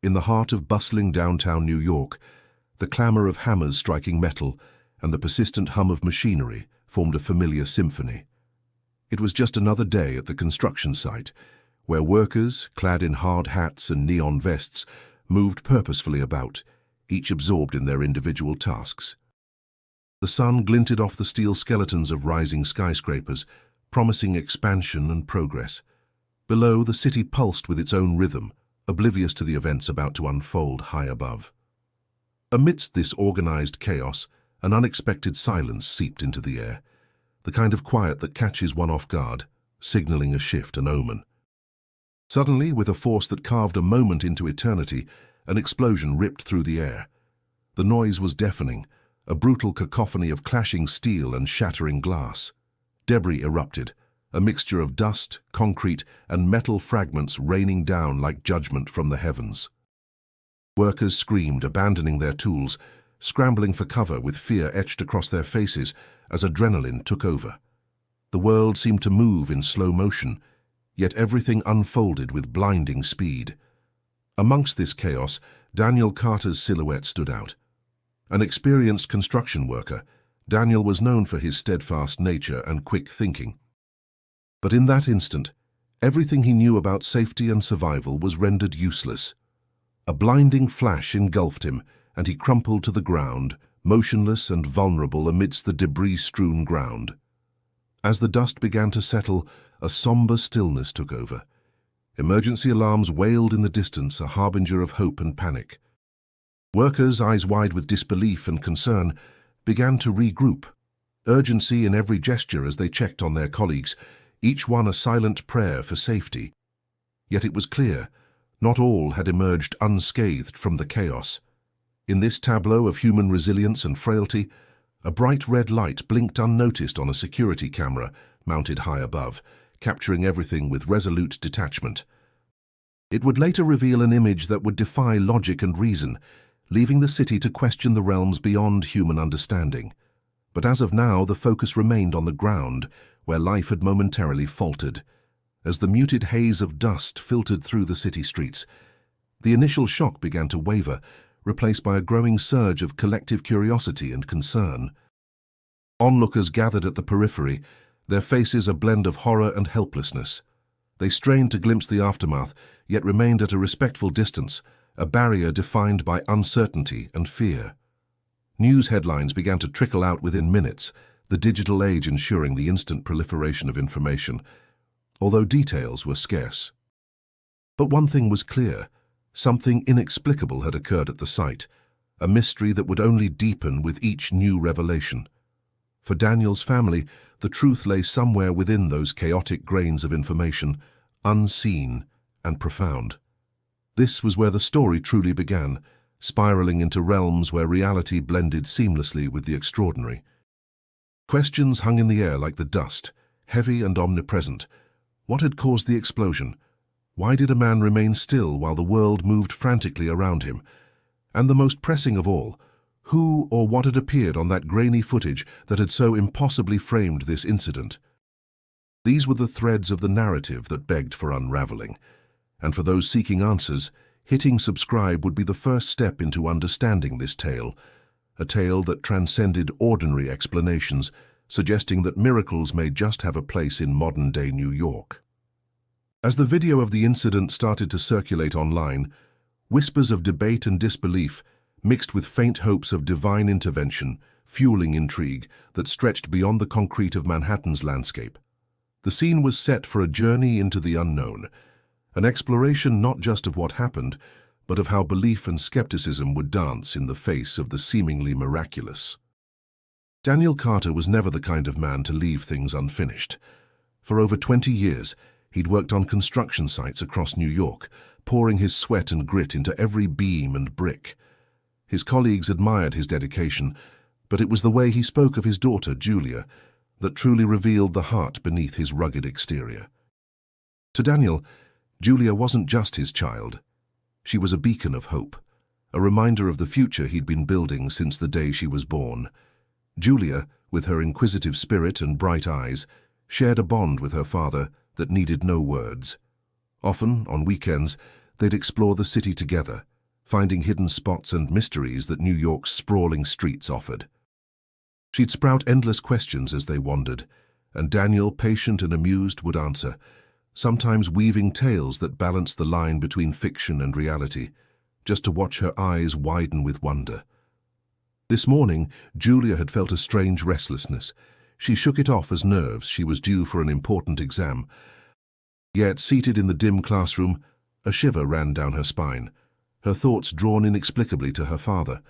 In the heart of bustling downtown New York, the clamor of hammers striking metal and the persistent hum of machinery formed a familiar symphony. It was just another day at the construction site, where workers, clad in hard hats and neon vests, moved purposefully about, each absorbed in their individual tasks. The sun glinted off the steel skeletons of rising skyscrapers, promising expansion and progress. Below, the city pulsed with its own rhythm, oblivious to the events about to unfold high above. Amidst this organized chaos, an unexpected silence seeped into the air, the kind of quiet that catches one off guard, signaling a shift, an omen. Suddenly, with a force that carved a moment into eternity, an explosion ripped through the air. The noise was deafening, a brutal cacophony of clashing steel and shattering glass. Debris erupted, a mixture of dust, concrete, and metal fragments raining down like judgment from the heavens. Workers screamed, abandoning their tools, scrambling for cover with fear etched across their faces as adrenaline took over. The world seemed to move in slow motion, yet everything unfolded with blinding speed. Amongst this chaos, Daniel Carter's silhouette stood out. An experienced construction worker, Daniel was known for his steadfast nature and quick thinking. But in that instant, everything he knew about safety and survival was rendered useless. A blinding flash engulfed him, and he crumpled to the ground, motionless and vulnerable amidst the debris-strewn ground. As the dust began to settle, a somber stillness took over. Emergency alarms wailed in the distance, a harbinger of hope and panic. Workers, eyes wide with disbelief and concern, began to regroup, urgency in every gesture as they checked on their colleagues, each one a silent prayer for safety. Yet it was clear, not all had emerged unscathed from the chaos. In this tableau of human resilience and frailty, a bright red light blinked unnoticed on a security camera mounted high above, capturing everything with resolute detachment. It would later reveal an image that would defy logic and reason, leaving the city to question the realms beyond human understanding. But as of now, the focus remained on the ground, where life had momentarily faltered. As the muted haze of dust filtered through the city streets, the initial shock began to waver, replaced by a growing surge of collective curiosity and concern. Onlookers gathered at the periphery, their faces a blend of horror and helplessness. They strained to glimpse the aftermath, yet remained at a respectful distance, a barrier defined by uncertainty and fear. News headlines began to trickle out within minutes, the digital age ensuring the instant proliferation of information, although details were scarce. But one thing was clear: something inexplicable had occurred at the site, a mystery that would only deepen with each new revelation. For Daniel's family, the truth lay somewhere within those chaotic grains of information, unseen and profound. This was where the story truly began, spiraling into realms where reality blended seamlessly with the extraordinary. Questions hung in the air like the dust, heavy and omnipresent. What had caused the explosion? Why did a man remain still while the world moved frantically around him? And the most pressing of all, who or what had appeared on that grainy footage that had so impossibly framed this incident? These were the threads of the narrative that begged for unraveling. And for those seeking answers, hitting subscribe would be the first step into understanding this tale, a tale that transcended ordinary explanations, suggesting that miracles may just have a place in modern-day New York. As the video of the incident started to circulate online, whispers of debate and disbelief, mixed with faint hopes of divine intervention, fueling intrigue that stretched beyond the concrete of Manhattan's landscape. The scene was set for a journey into the unknown, an exploration not just of what happened, but of how belief and skepticism would dance in the face of the seemingly miraculous. Daniel Carter was never the kind of man to leave things unfinished. For over 20 years, he'd worked on construction sites across New York, pouring his sweat and grit into every beam and brick. His colleagues admired his dedication, but it was the way he spoke of his daughter, Julia, that truly revealed the heart beneath his rugged exterior. To Daniel, Julia wasn't just his child. She was a beacon of hope, a reminder of the future he'd been building since the day she was born. Julia, with her inquisitive spirit and bright eyes, shared a bond with her father that needed no words. Often, on weekends, they'd explore the city together, finding hidden spots and mysteries that New York's sprawling streets offered. She'd sprout endless questions as they wandered, and Daniel, patient and amused, would answer, sometimes weaving tales that balanced the line between fiction and reality, just to watch her eyes widen with wonder. This morning, Julia had felt a strange restlessness. She shook it off as nerves. She was due for an important exam. Yet, seated in the dim classroom, a shiver ran down her spine, her thoughts drawn inexplicably to her father.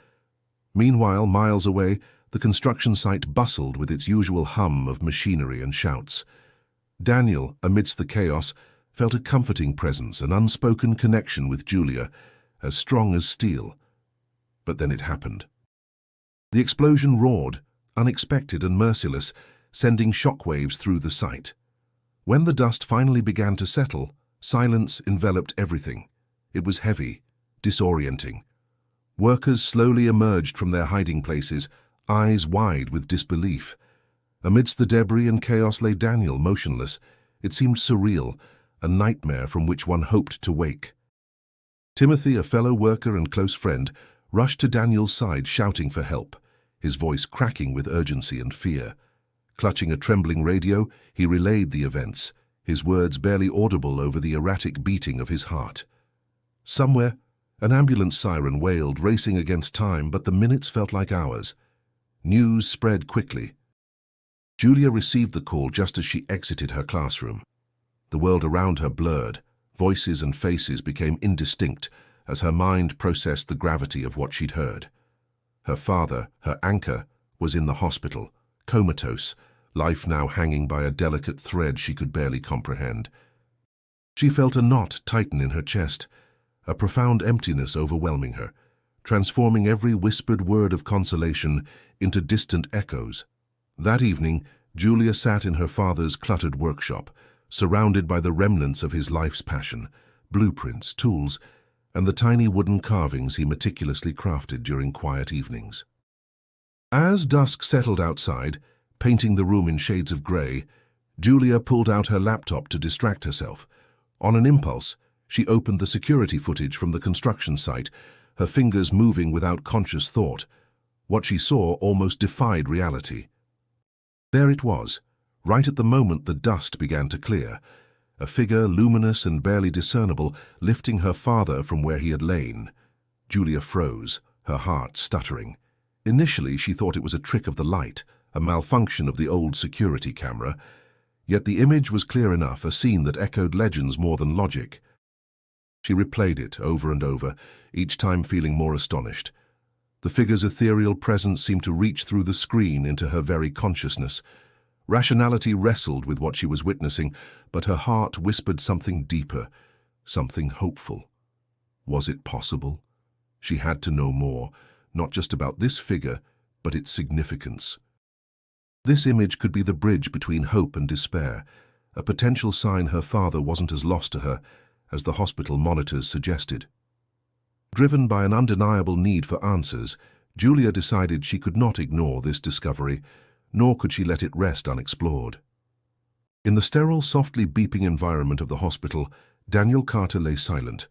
Meanwhile, miles away, the construction site bustled with its usual hum of machinery and shouts. Daniel, amidst the chaos, felt a comforting presence, an unspoken connection with Julia, as strong as steel. But then it happened. The explosion roared, unexpected and merciless, sending shockwaves through the site. When the dust finally began to settle, silence enveloped everything. It was heavy, disorienting. Workers slowly emerged from their hiding places, eyes wide with disbelief. Amidst the debris and chaos lay Daniel, motionless. It seemed surreal, a nightmare from which one hoped to wake. Timothy, a fellow worker and close friend, rushed to Daniel's side, shouting for help, his voice cracking with urgency and fear. Clutching a trembling radio, he relayed the events, his words barely audible over the erratic beating of his heart. Somewhere, an ambulance siren wailed, racing against time, but the minutes felt like hours. News spread quickly. Julia received the call just as she exited her classroom. The world around her blurred. Voices and faces became indistinct as her mind processed the gravity of what she'd heard. Her father, her anchor, was in the hospital, comatose, life now hanging by a delicate thread she could barely comprehend. She felt a knot tighten in her chest, a profound emptiness overwhelming her, transforming every whispered word of consolation into distant echoes. That evening, Julia sat in her father's cluttered workshop, surrounded by the remnants of his life's passion, blueprints, tools, and the tiny wooden carvings he meticulously crafted during quiet evenings. As dusk settled outside, painting the room in shades of grey, Julia pulled out her laptop to distract herself. On an impulse, she opened the security footage from the construction site, her fingers moving without conscious thought. What she saw almost defied reality. There it was, right at the moment the dust began to clear, a figure luminous and barely discernible, lifting her father from where he had lain. Julia froze, her heart stuttering. Initially, she thought it was a trick of the light, a malfunction of the old security camera. Yet the image was clear enough, a scene that echoed legends more than logic. She replayed it over and over, each time feeling more astonished. The figure's ethereal presence seemed to reach through the screen into her very consciousness. Rationality wrestled with what she was witnessing, but her heart whispered something deeper, something hopeful. Was it possible? She had to know more, not just about this figure, but its significance. This image could be the bridge between hope and despair, a potential sign her father wasn't as lost to her as the hospital monitors suggested. Driven by an undeniable need for answers, Julia decided she could not ignore this discovery, nor could she let it rest unexplored. In the sterile, softly beeping environment of the hospital, Daniel Carter lay silent,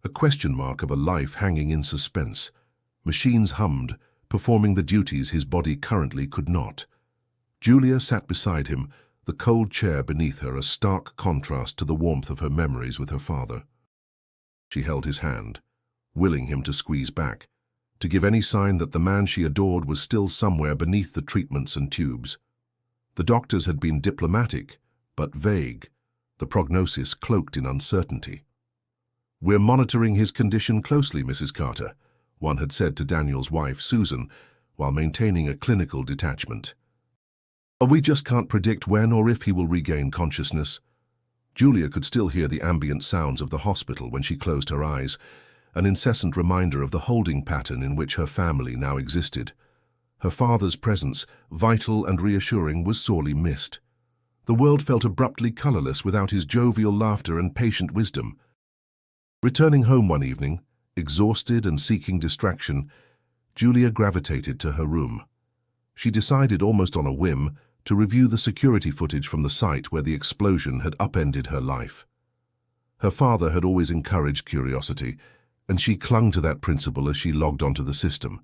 a question mark of a life hanging in suspense. Machines hummed, performing the duties his body currently could not. Julia sat beside him, the cold chair beneath her a stark contrast to the warmth of her memories with her father. She held his hand, willing him to squeeze back, to give any sign that the man she adored was still somewhere beneath the treatments and tubes. The doctors had been diplomatic, but vague, the prognosis cloaked in uncertainty. "We're monitoring his condition closely, Mrs. Carter," one had said to Daniel's wife, Susan, while maintaining a clinical detachment. "We just can't predict when or if he will regain consciousness." Julia could still hear the ambient sounds of the hospital when she closed her eyes, an incessant reminder of the holding pattern in which her family now existed. Her father's presence, vital and reassuring, was sorely missed. The world felt abruptly colorless without his jovial laughter and patient wisdom. Returning home one evening, exhausted and seeking distraction, Julia gravitated to her room. She decided, almost on a whim, to review the security footage from the site where the explosion had upended her life. Her father had always encouraged curiosity, and she clung to that principle as she logged onto the system.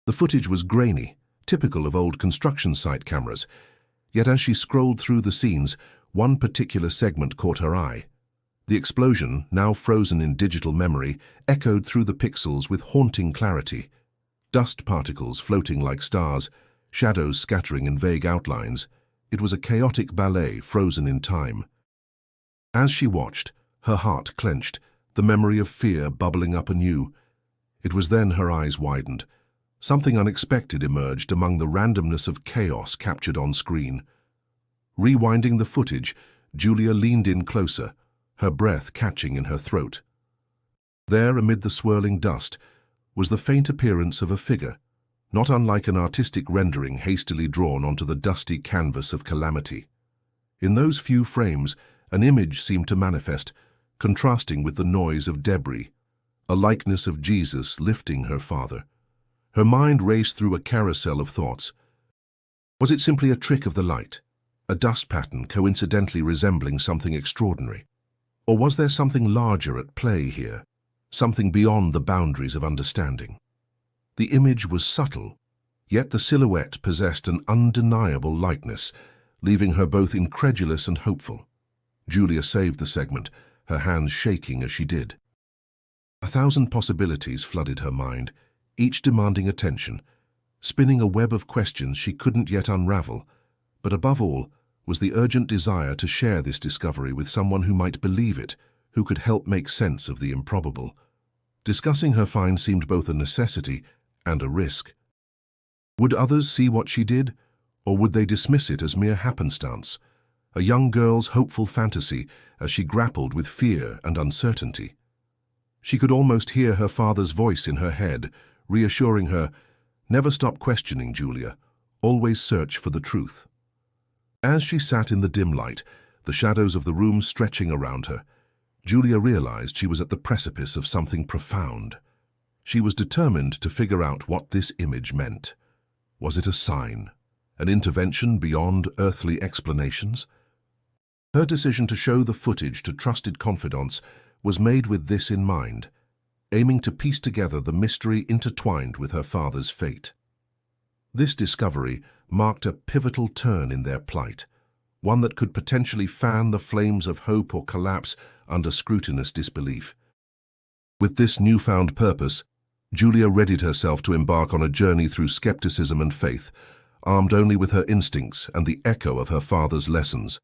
The footage was grainy, typical of old construction site cameras, yet as she scrolled through the scenes, one particular segment caught her eye. The explosion, now frozen in digital memory, echoed through the pixels with haunting clarity. Dust particles floating like stars, shadows scattering in vague outlines. It was a chaotic ballet frozen in time. As she watched, her heart clenched, the memory of fear bubbling up anew. It was then her eyes widened. Something unexpected emerged among the randomness of chaos captured on screen. Rewinding the footage, Julia leaned in closer, her breath catching in her throat. There, amid the swirling dust, was the faint appearance of a figure, not unlike an artistic rendering hastily drawn onto the dusty canvas of calamity. In those few frames, an image seemed to manifest, contrasting with the noise of debris, a likeness of Jesus lifting her father. Her mind raced through a carousel of thoughts. Was it simply a trick of the light, a dust pattern coincidentally resembling something extraordinary? Or was there something larger at play here, something beyond the boundaries of understanding? The image was subtle, yet the silhouette possessed an undeniable likeness, leaving her both incredulous and hopeful. Julia saved the segment, her hands shaking as she did. 1,000 possibilities flooded her mind, each demanding attention, spinning a web of questions she couldn't yet unravel, but above all was the urgent desire to share this discovery with someone who might believe it, who could help make sense of the improbable. Discussing her find seemed both a necessity and a risk. Would others see what she did, or would they dismiss it as mere happenstance, a young girl's hopeful fantasy as she grappled with fear and uncertainty? She could almost hear her father's voice in her head, reassuring her, "Never stop questioning, Julia. Always search for the truth." As she sat in the dim light, the shadows of the room stretching around her, Julia realized she was at the precipice of something profound. She was determined to figure out what this image meant. Was it a sign, an intervention beyond earthly explanations? Her decision to show the footage to trusted confidants was made with this in mind, aiming to piece together the mystery intertwined with her father's fate. This discovery marked a pivotal turn in their plight, one that could potentially fan the flames of hope or collapse under scrutinous disbelief. With this newfound purpose, Julia readied herself to embark on a journey through skepticism and faith, armed only with her instincts and the echo of her father's lessons.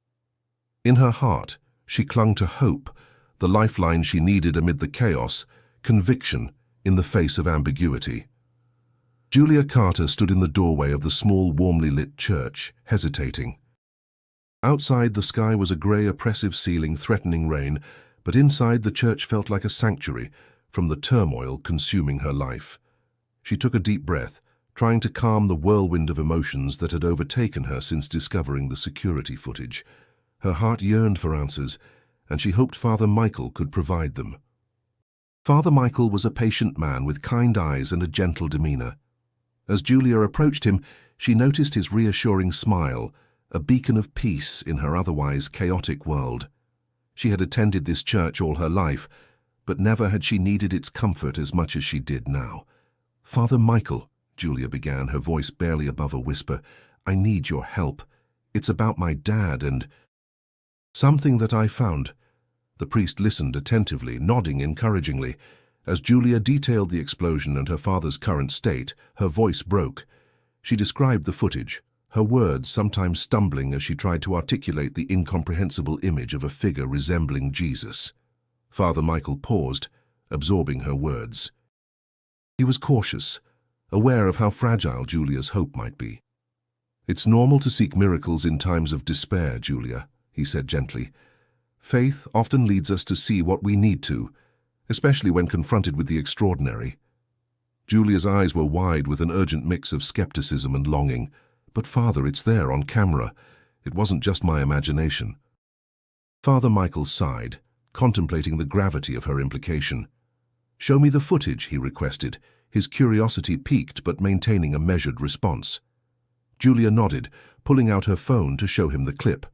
In her heart, she clung to hope, the lifeline she needed amid the chaos, conviction in the face of ambiguity. Julia Carter stood in the doorway of the small, warmly lit church, hesitating. Outside, the sky was a grey, oppressive ceiling threatening rain, but inside the church felt like a sanctuary from the turmoil consuming her life. She took a deep breath, trying to calm the whirlwind of emotions that had overtaken her since discovering the security footage. Her heart yearned for answers, and she hoped Father Michael could provide them. Father Michael was a patient man with kind eyes and a gentle demeanor. As Julia approached him, she noticed his reassuring smile, a beacon of peace in her otherwise chaotic world. She had attended this church all her life, but never had she needed its comfort as much as she did now. "Father Michael," Julia began, her voice barely above a whisper, "I need your help. It's about my dad and something that I found." The priest listened attentively, nodding encouragingly. As Julia detailed the explosion and her father's current state, her voice broke. She described the footage, her words sometimes stumbling as she tried to articulate the incomprehensible image of a figure resembling Jesus. Father Michael paused, absorbing her words. He was cautious, aware of how fragile Julia's hope might be. "It's normal to seek miracles in times of despair, Julia," he said gently. "Faith often leads us to see what we need to, especially when confronted with the extraordinary." Julia's eyes were wide with an urgent mix of skepticism and longing. "But Father, it's there on camera. It wasn't just my imagination." Father Michael sighed, contemplating the gravity of her implication. "Show me the footage," he requested, his curiosity piqued but maintaining a measured response. Julia nodded, pulling out her phone to show him the clip.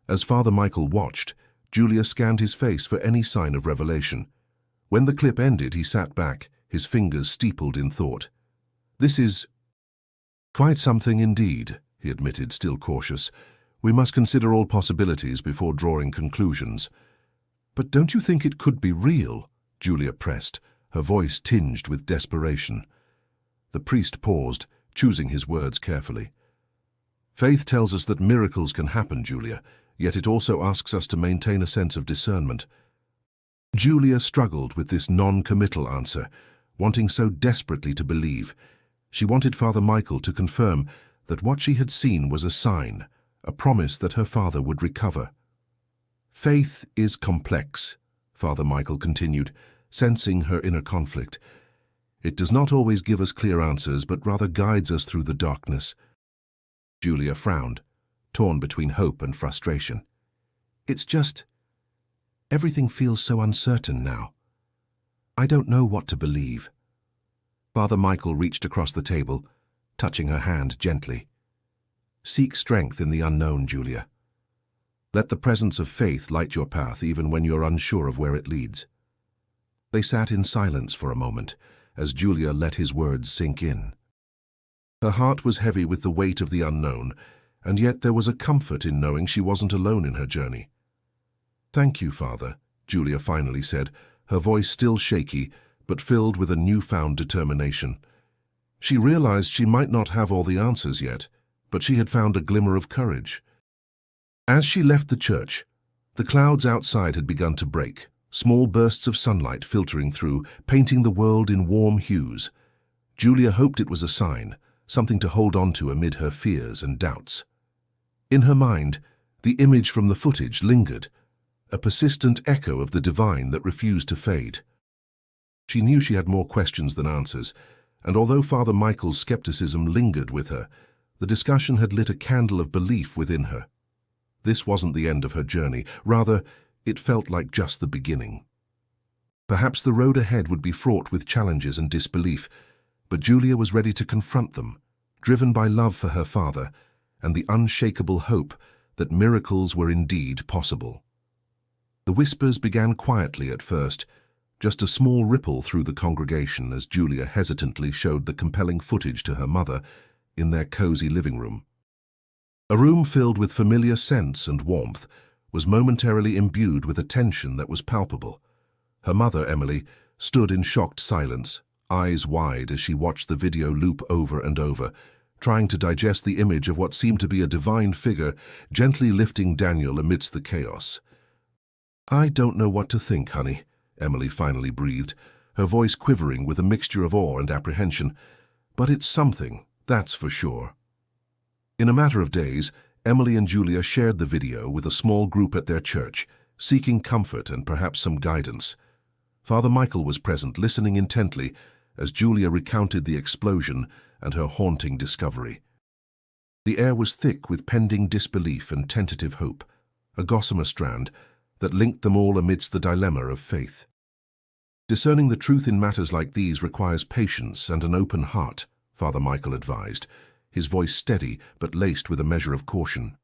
As Father Michael watched, Julia scanned his face for any sign of revelation. When the clip ended, he sat back, his fingers steepled in thought. "This is quite something indeed," he admitted, still cautious. "We must consider all possibilities before drawing conclusions." "But don't you think it could be real?" Julia pressed, her voice tinged with desperation. The priest paused, choosing his words carefully. "Faith tells us that miracles can happen, Julia, yet it also asks us to maintain a sense of discernment." Julia struggled with this non-committal answer, wanting so desperately to believe. She wanted Father Michael to confirm that what she had seen was a sign, a promise that her father would recover. "Faith is complex," Father Michael continued, sensing her inner conflict. "It does not always give us clear answers, but rather guides us through the darkness." Julia frowned, torn between hope and frustration. "It's just, everything feels so uncertain now. I don't know what to believe." Father Michael reached across the table, touching her hand gently. "Seek strength in the unknown, Julia. Let the presence of faith light your path even when you're unsure of where it leads." They sat in silence for a moment, as Julia let his words sink in. Her heart was heavy with the weight of the unknown, and yet there was a comfort in knowing she wasn't alone in her journey. "Thank you, Father," Julia finally said, her voice still shaky, but filled with a newfound determination. She realized she might not have all the answers yet, but she had found a glimmer of courage. As she left the church, the clouds outside had begun to break, small bursts of sunlight filtering through, painting the world in warm hues. Julia hoped it was a sign, something to hold on to amid her fears and doubts. In her mind, the image from the footage lingered, a persistent echo of the divine that refused to fade. She knew she had more questions than answers, and although Father Michael's skepticism lingered with her, the discussion had lit a candle of belief within her. This wasn't the end of her journey, rather, it felt like just the beginning. Perhaps the road ahead would be fraught with challenges and disbelief, but Julia was ready to confront them, driven by love for her father and the unshakable hope that miracles were indeed possible. The whispers began quietly at first, just a small ripple through the congregation as Julia hesitantly showed the compelling footage to her mother in their cozy living room. A room filled with familiar scents and warmth was momentarily imbued with a tension that was palpable. Her mother, Emily, stood in shocked silence, eyes wide as she watched the video loop over and over, trying to digest the image of what seemed to be a divine figure gently lifting Daniel amidst the chaos. "I don't know what to think, honey," Emily finally breathed, her voice quivering with a mixture of awe and apprehension. "But it's something, that's for sure." In a matter of days, Emily and Julia shared the video with a small group at their church, seeking comfort and perhaps some guidance. Father Michael was present, listening intently as Julia recounted the explosion and her haunting discovery. The air was thick with pending disbelief and tentative hope, a gossamer strand that linked them all amidst the dilemma of faith. "Discerning the truth in matters like these requires patience and an open heart," Father Michael advised, his voice steady but laced with a measure of caution.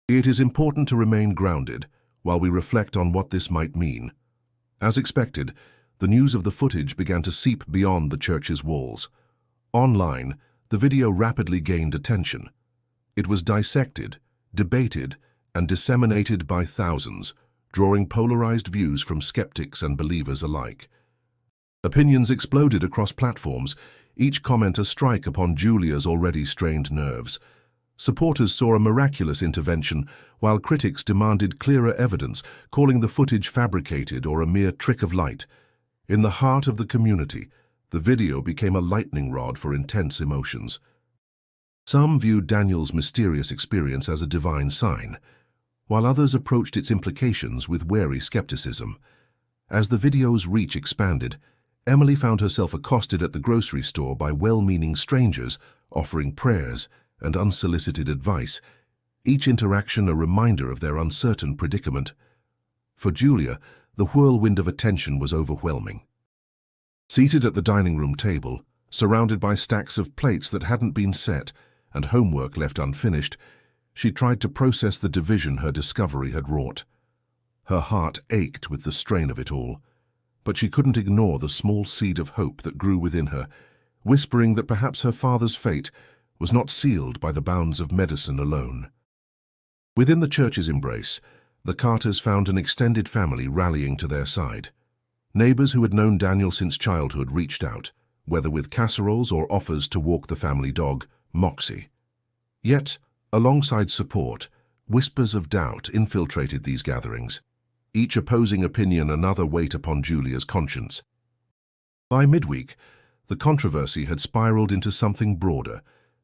"It is important to remain grounded while we reflect on what this might mean." As expected, the news of the footage began to seep beyond the church's walls. Online, the video rapidly gained attention. It was dissected, debated, and disseminated by thousands, drawing polarized views from skeptics and believers alike. Opinions exploded across platforms, each comment a strike upon Julia's already strained nerves. Supporters saw a miraculous intervention, while critics demanded clearer evidence, calling the footage fabricated or a mere trick of light. In the heart of the community, the video became a lightning rod for intense emotions. Some viewed Daniel's mysterious experience as a divine sign, while others approached its implications with wary skepticism. As the video's reach expanded, Emily found herself accosted at the grocery store by well-meaning strangers offering prayers and unsolicited advice, each interaction a reminder of their uncertain predicament. For Julia, the whirlwind of attention was overwhelming. Seated at the dining room table, surrounded by stacks of plates that hadn't been set and homework left unfinished, she tried to process the division her discovery had wrought. Her heart ached with the strain of it all. But she couldn't ignore the small seed of hope that grew within her, whispering that perhaps her father's fate was not sealed by the bounds of medicine alone. Within the church's embrace, the Carters found an extended family rallying to their side. Neighbors who had known Daniel since childhood reached out, whether with casseroles or offers to walk the family dog, Moxie. Yet, alongside support, whispers of doubt infiltrated these gatherings, each opposing opinion another weight upon Julia's conscience. By midweek, the controversy had spiraled into something broader,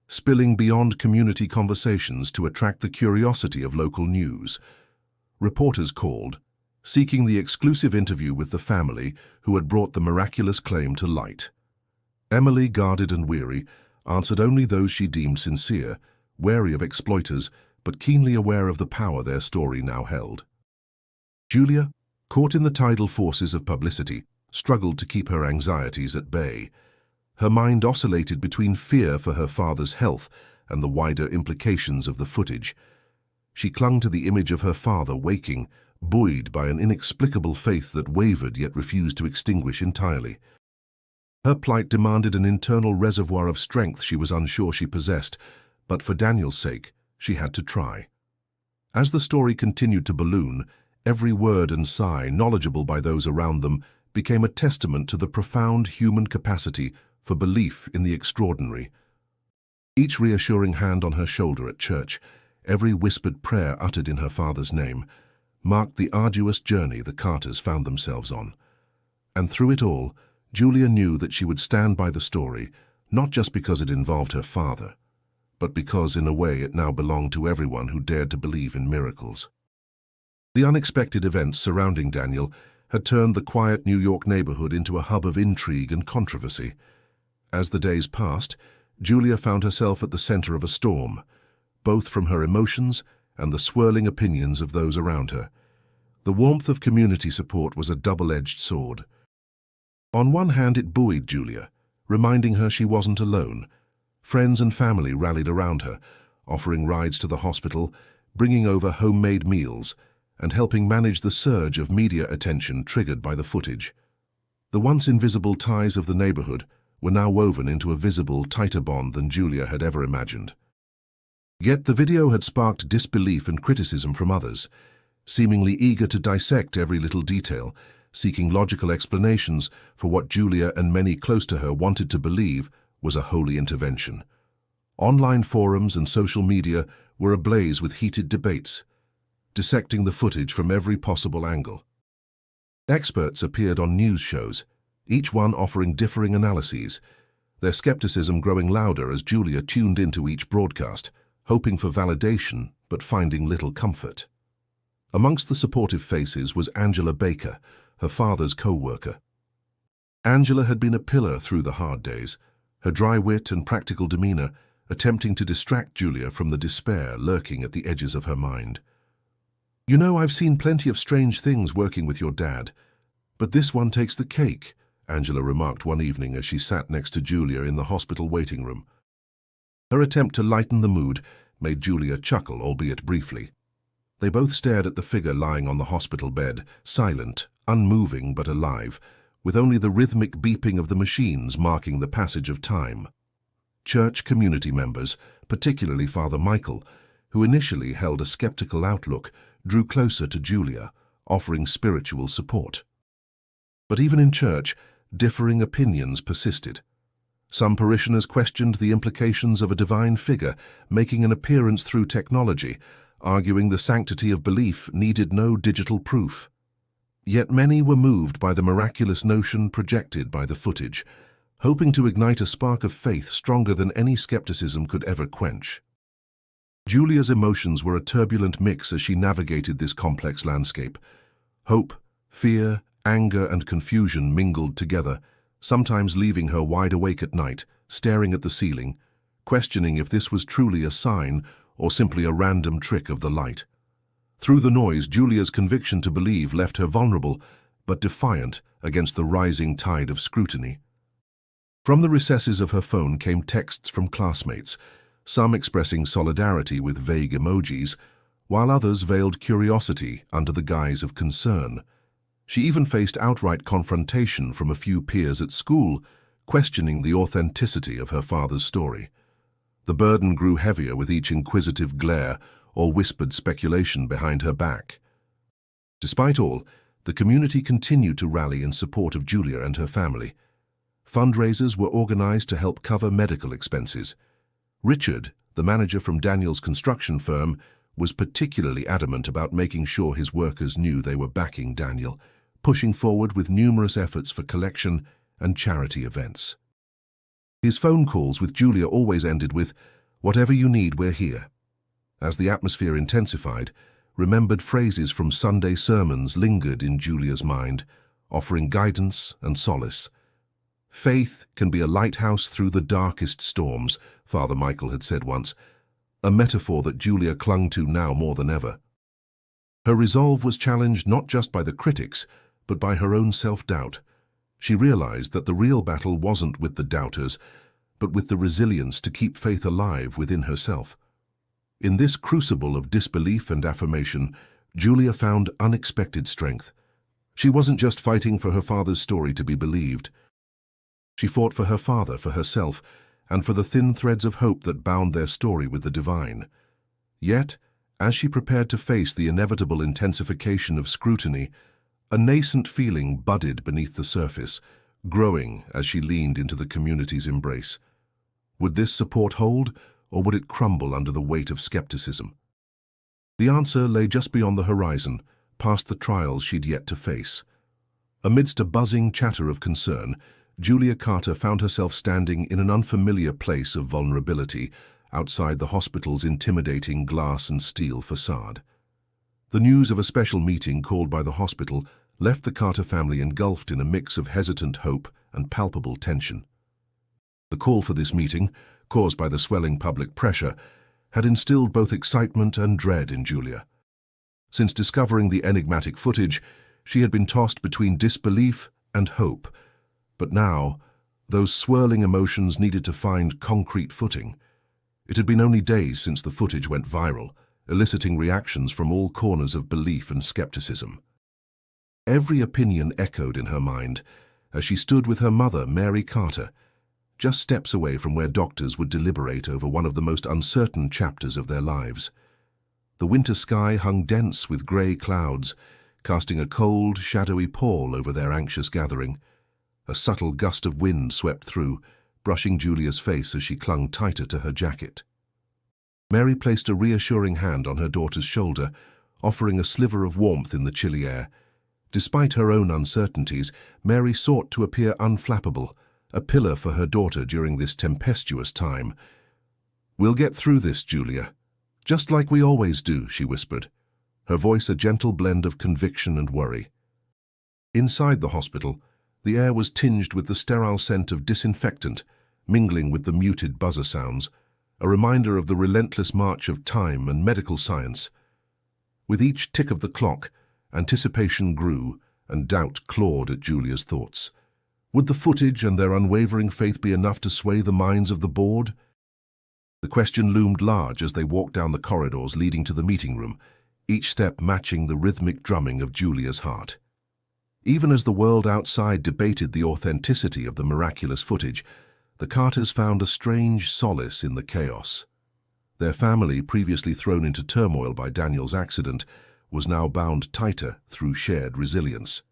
spilling beyond community conversations to attract the curiosity of local news. Reporters called, seeking the exclusive interview with the family who had brought the miraculous claim to light. Emily, guarded and weary, answered only those she deemed sincere, wary of exploiters, but keenly aware of the power their story now held. Julia, caught in the tidal forces of publicity, struggled to keep her anxieties at bay. Her mind oscillated between fear for her father's health and the wider implications of the footage. She clung to the image of her father waking, buoyed by an inexplicable faith that wavered yet refused to extinguish entirely. Her plight demanded an internal reservoir of strength she was unsure she possessed, but for Daniel's sake, she had to try. As the story continued to balloon, every word and sigh, knowledgeable by those around them, became a testament to the profound human capacity for belief in the extraordinary. Each reassuring hand on her shoulder at church, every whispered prayer uttered in her father's name, marked the arduous journey the Carters found themselves on. And through it all, Julia knew that she would stand by the story, not just because it involved her father, but because, in a way, it now belonged to everyone who dared to believe in miracles. The unexpected events surrounding Daniel had turned the quiet New York neighborhood into a hub of intrigue and controversy. As the days passed, Julia found herself at the center of a storm, both from her emotions and the swirling opinions of those around her. The warmth of community support was a double-edged sword. On one hand, it buoyed Julia, reminding her she wasn't alone. Friends and family rallied around her, offering rides to the hospital, bringing over homemade meals, and helping manage the surge of media attention triggered by the footage. The once invisible ties of the neighborhood were now woven into a visible, tighter bond than Julia had ever imagined. Yet the video had sparked disbelief and criticism from others, seemingly eager to dissect every little detail, seeking logical explanations for what Julia and many close to her wanted to believe was a holy intervention. Online forums and social media were ablaze with heated debates, dissecting the footage from every possible angle. Experts appeared on news shows, each one offering differing analyses, their skepticism growing louder as Julia tuned into each broadcast, hoping for validation but finding little comfort. Amongst the supportive faces was Angela Baker, her father's co-worker. Angela had been a pillar through the hard days, her dry wit and practical demeanor attempting to distract Julia from the despair lurking at the edges of her mind. "You know, I've seen plenty of strange things working with your dad, but this one takes the cake," Angela remarked one evening as she sat next to Julia in the hospital waiting room. Her attempt to lighten the mood made Julia chuckle, albeit briefly. They both stared at the figure lying on the hospital bed, silent, unmoving but alive, with only the rhythmic beeping of the machines marking the passage of time. Church community members, particularly Father Michael, who initially held a skeptical outlook, drew closer to Julia, offering spiritual support. But even in church, differing opinions persisted. Some parishioners questioned the implications of a divine figure making an appearance through technology, arguing the sanctity of belief needed no digital proof. Yet many were moved by the miraculous notion projected by the footage, hoping to ignite a spark of faith stronger than any skepticism could ever quench. Julia's emotions were a turbulent mix as she navigated this complex landscape. Hope, fear, anger, and confusion mingled together, sometimes leaving her wide awake at night, staring at the ceiling, questioning if this was truly a sign or simply a random trick of the light. Through the noise, Julia's conviction to believe left her vulnerable but defiant against the rising tide of scrutiny. From the recesses of her phone came texts from classmates, some expressing solidarity with vague emojis, while others veiled curiosity under the guise of concern. She even faced outright confrontation from a few peers at school, questioning the authenticity of her father's story. The burden grew heavier with each inquisitive glare or whispered speculation behind her back. Despite all, the community continued to rally in support of Julia and her family. Fundraisers were organized to help cover medical expenses. Richard, the manager from Daniel's construction firm, was particularly adamant about making sure his workers knew they were backing Daniel, pushing forward with numerous efforts for collection and charity events. His phone calls with Julia always ended with, "Whatever you need, we're here." As the atmosphere intensified, remembered phrases from Sunday sermons lingered in Julia's mind, offering guidance and solace. "Faith can be a lighthouse through the darkest storms," Father Michael had said once, a metaphor that Julia clung to now more than ever. Her resolve was challenged not just by the critics, but by her own self-doubt. She realized that the real battle wasn't with the doubters, but with the resilience to keep faith alive within herself. In this crucible of disbelief and affirmation, Julia found unexpected strength. She wasn't just fighting for her father's story to be believed. She fought for her father, for herself, and for the thin threads of hope that bound their story with the divine. Yet, as she prepared to face the inevitable intensification of scrutiny, a nascent feeling budded beneath the surface, growing as she leaned into the community's embrace. Would this support hold, or would it crumble under the weight of skepticism? The answer lay just beyond the horizon, past the trials she'd yet to face. Amidst a buzzing chatter of concern, Julia Carter found herself standing in an unfamiliar place of vulnerability outside the hospital's intimidating glass and steel facade. The news of a special meeting called by the hospital left the Carter family engulfed in a mix of hesitant hope and palpable tension. The call for this meeting, caused by the swelling public pressure, had instilled both excitement and dread in Julia. Since discovering the enigmatic footage, she had been tossed between disbelief and hope. But now, those swirling emotions needed to find concrete footing. It had been only days since the footage went viral, eliciting reactions from all corners of belief and skepticism. Every opinion echoed in her mind as she stood with her mother, Mary Carter, just steps away from where doctors would deliberate over one of the most uncertain chapters of their lives. The winter sky hung dense with grey clouds, casting a cold, shadowy pall over their anxious gathering. A subtle gust of wind swept through, brushing Julia's face as she clung tighter to her jacket. Mary placed a reassuring hand on her daughter's shoulder, offering a sliver of warmth in the chilly air. Despite her own uncertainties, Mary sought to appear unflappable, a pillar for her daughter during this tempestuous time. "We'll get through this, Julia. Just like we always do," she whispered, her voice a gentle blend of conviction and worry. Inside the hospital, the air was tinged with the sterile scent of disinfectant, mingling with the muted buzzer sounds, a reminder of the relentless march of time and medical science. With each tick of the clock, anticipation grew and doubt clawed at Julia's thoughts. Would the footage and their unwavering faith be enough to sway the minds of the board? The question loomed large as they walked down the corridors leading to the meeting room, each step matching the rhythmic drumming of Julia's heart. Even as the world outside debated the authenticity of the miraculous footage, the Carters found a strange solace in the chaos. Their family, previously thrown into turmoil by Daniel's accident, was now bound tighter through shared resilience.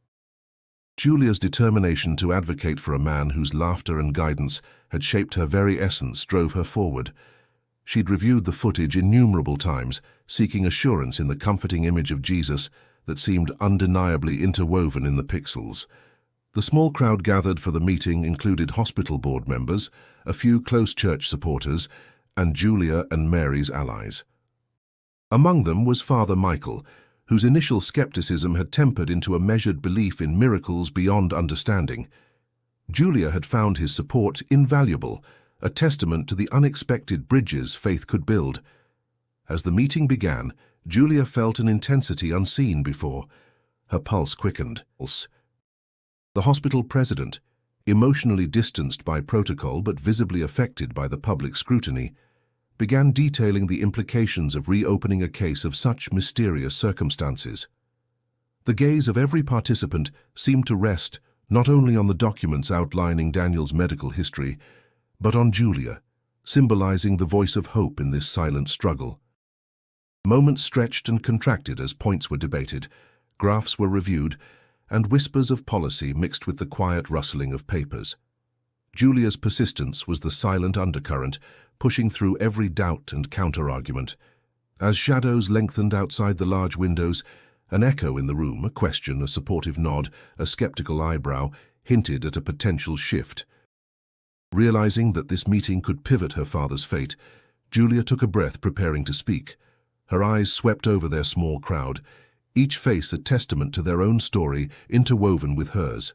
Julia's determination to advocate for a man whose laughter and guidance had shaped her very essence drove her forward. She'd reviewed the footage innumerable times, seeking assurance in the comforting image of Jesus that seemed undeniably interwoven in the pixels. The small crowd gathered for the meeting included hospital board members, a few close church supporters, and Julia and Mary's allies. Among them was Father Michael, whose initial skepticism had tempered into a measured belief in miracles beyond understanding. Julia had found his support invaluable, a testament to the unexpected bridges faith could build. As the meeting began, Julia felt an intensity unseen before. Her pulse quickened. The hospital president, emotionally distanced by protocol but visibly affected by the public scrutiny, began detailing the implications of reopening a case of such mysterious circumstances. The gaze of every participant seemed to rest not only on the documents outlining Daniel's medical history, but on Julia, symbolizing the voice of hope in this silent struggle. Moments stretched and contracted as points were debated, graphs were reviewed, and whispers of policy mixed with the quiet rustling of papers. Julia's persistence was the silent undercurrent, pushing through every doubt and counter-argument. As shadows lengthened outside the large windows, an echo in the room, a question, a supportive nod, a skeptical eyebrow, hinted at a potential shift. Realizing that this meeting could pivot her father's fate, Julia took a breath, preparing to speak. Her eyes swept over their small crowd, each face a testament to their own story interwoven with hers.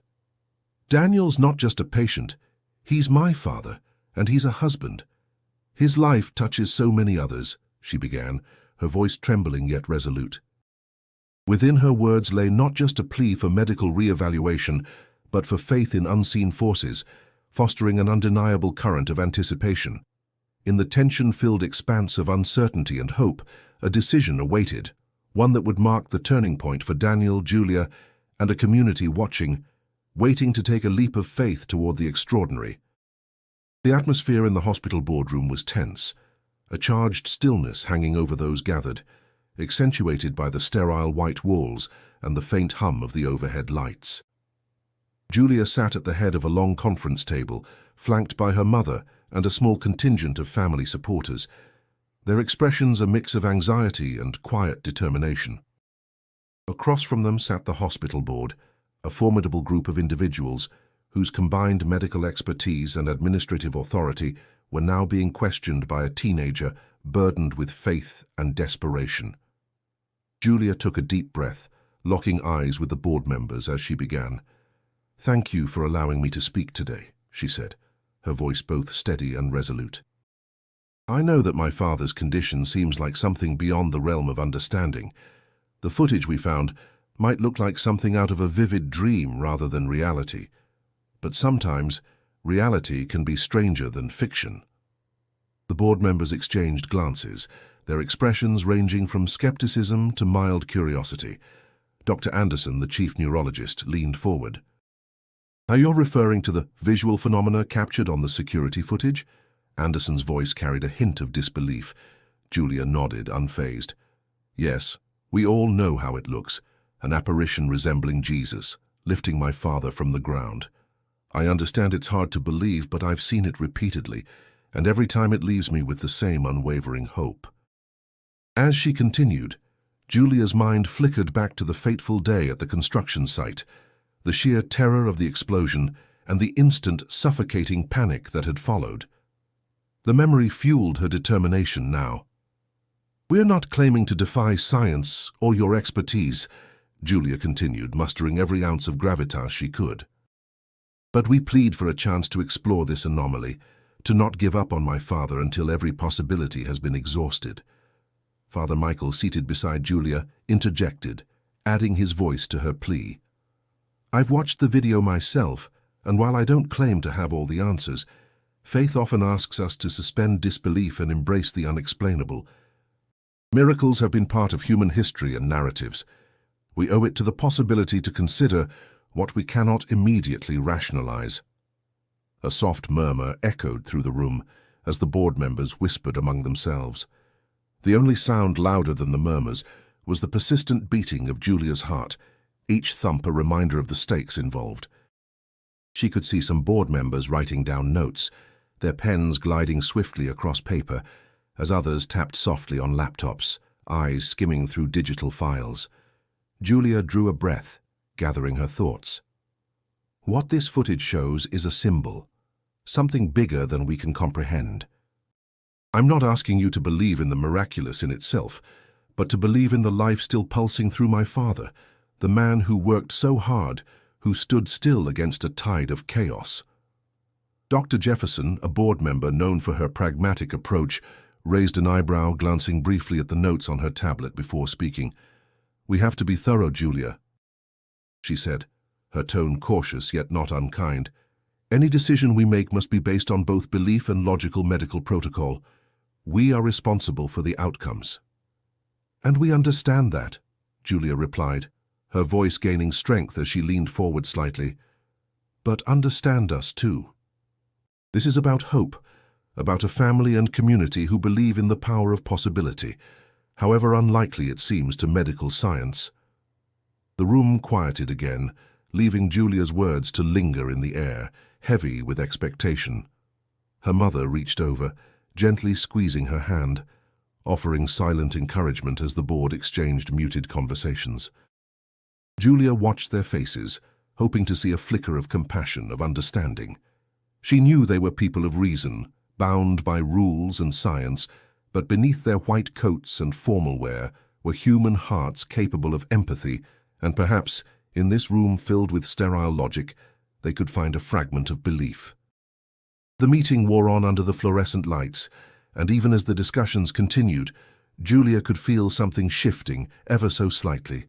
"Daniel's not just a patient. He's my father, and he's a husband. His life touches so many others," she began, her voice trembling yet resolute. Within her words lay not just a plea for medical re-evaluation, but for faith in unseen forces, fostering an undeniable current of anticipation. In the tension-filled expanse of uncertainty and hope, a decision awaited, one that would mark the turning point for Daniel, Julia, and a community watching, waiting to take a leap of faith toward the extraordinary. The atmosphere in the hospital boardroom was tense, a charged stillness hanging over those gathered, accentuated by the sterile white walls and the faint hum of the overhead lights. Julia sat at the head of a long conference table, flanked by her mother and a small contingent of family supporters, their expressions a mix of anxiety and quiet determination. Across from them sat the hospital board, a formidable group of individuals whose combined medical expertise and administrative authority were now being questioned by a teenager burdened with faith and desperation. Julia took a deep breath, locking eyes with the board members as she began. "Thank you for allowing me to speak today," she said, her voice both steady and resolute. "I know that my father's condition seems like something beyond the realm of understanding. The footage we found might look like something out of a vivid dream rather than reality. But sometimes, reality can be stranger than fiction." The board members exchanged glances, their expressions ranging from skepticism to mild curiosity. Dr. Anderson, the chief neurologist, leaned forward. "Are you referring to the visual phenomena captured on the security footage?" Anderson's voice carried a hint of disbelief. Julia nodded, unfazed. "Yes, we all know how it looks, an apparition resembling Jesus, lifting my father from the ground. I understand it's hard to believe, but I've seen it repeatedly, and every time it leaves me with the same unwavering hope." As she continued, Julia's mind flickered back to the fateful day at the construction site, the sheer terror of the explosion and the instant, suffocating panic that had followed. The memory fueled her determination now. "We're not claiming to defy science or your expertise," Julia continued, mustering every ounce of gravitas she could. "But we plead for a chance to explore this anomaly, to not give up on my father until every possibility has been exhausted." Father Michael, seated beside Julia, interjected, adding his voice to her plea. "I've watched the video myself, and while I don't claim to have all the answers, faith often asks us to suspend disbelief and embrace the unexplainable. Miracles have been part of human history and narratives. We owe it to the possibility to consider what we cannot immediately rationalize." A soft murmur echoed through the room as the board members whispered among themselves. The only sound louder than the murmurs was the persistent beating of Julia's heart, each thump a reminder of the stakes involved. She could see some board members writing down notes, their pens gliding swiftly across paper, as others tapped softly on laptops, eyes skimming through digital files. Julia drew a breath, gathering her thoughts. What this footage shows is a symbol, something bigger than we can comprehend. I'm not asking you to believe in the miraculous in itself, but to believe in the life still pulsing through my father, the man who worked so hard, who stood still against a tide of chaos. Dr. Jefferson, a board member known for her pragmatic approach, raised an eyebrow, glancing briefly at the notes on her tablet before speaking. "We have to be thorough, Julia," she said, her tone cautious yet not unkind. "Any decision we make must be based on both belief and logical medical protocol. We are responsible for the outcomes." "And we understand that," Julia replied, her voice gaining strength as she leaned forward slightly. "But understand us too. This is about hope, about a family and community who believe in the power of possibility, however unlikely it seems to medical science." The room quieted again, leaving Julia's words to linger in the air, heavy with expectation. Her mother reached over, gently squeezing her hand, offering silent encouragement as the board exchanged muted conversations. Julia watched their faces, hoping to see a flicker of compassion, of understanding. She knew they were people of reason, bound by rules and science, but beneath their white coats and formal wear were human hearts capable of empathy, and perhaps, in this room filled with sterile logic, they could find a fragment of belief. The meeting wore on under the fluorescent lights, and even as the discussions continued, Julia could feel something shifting ever so slightly.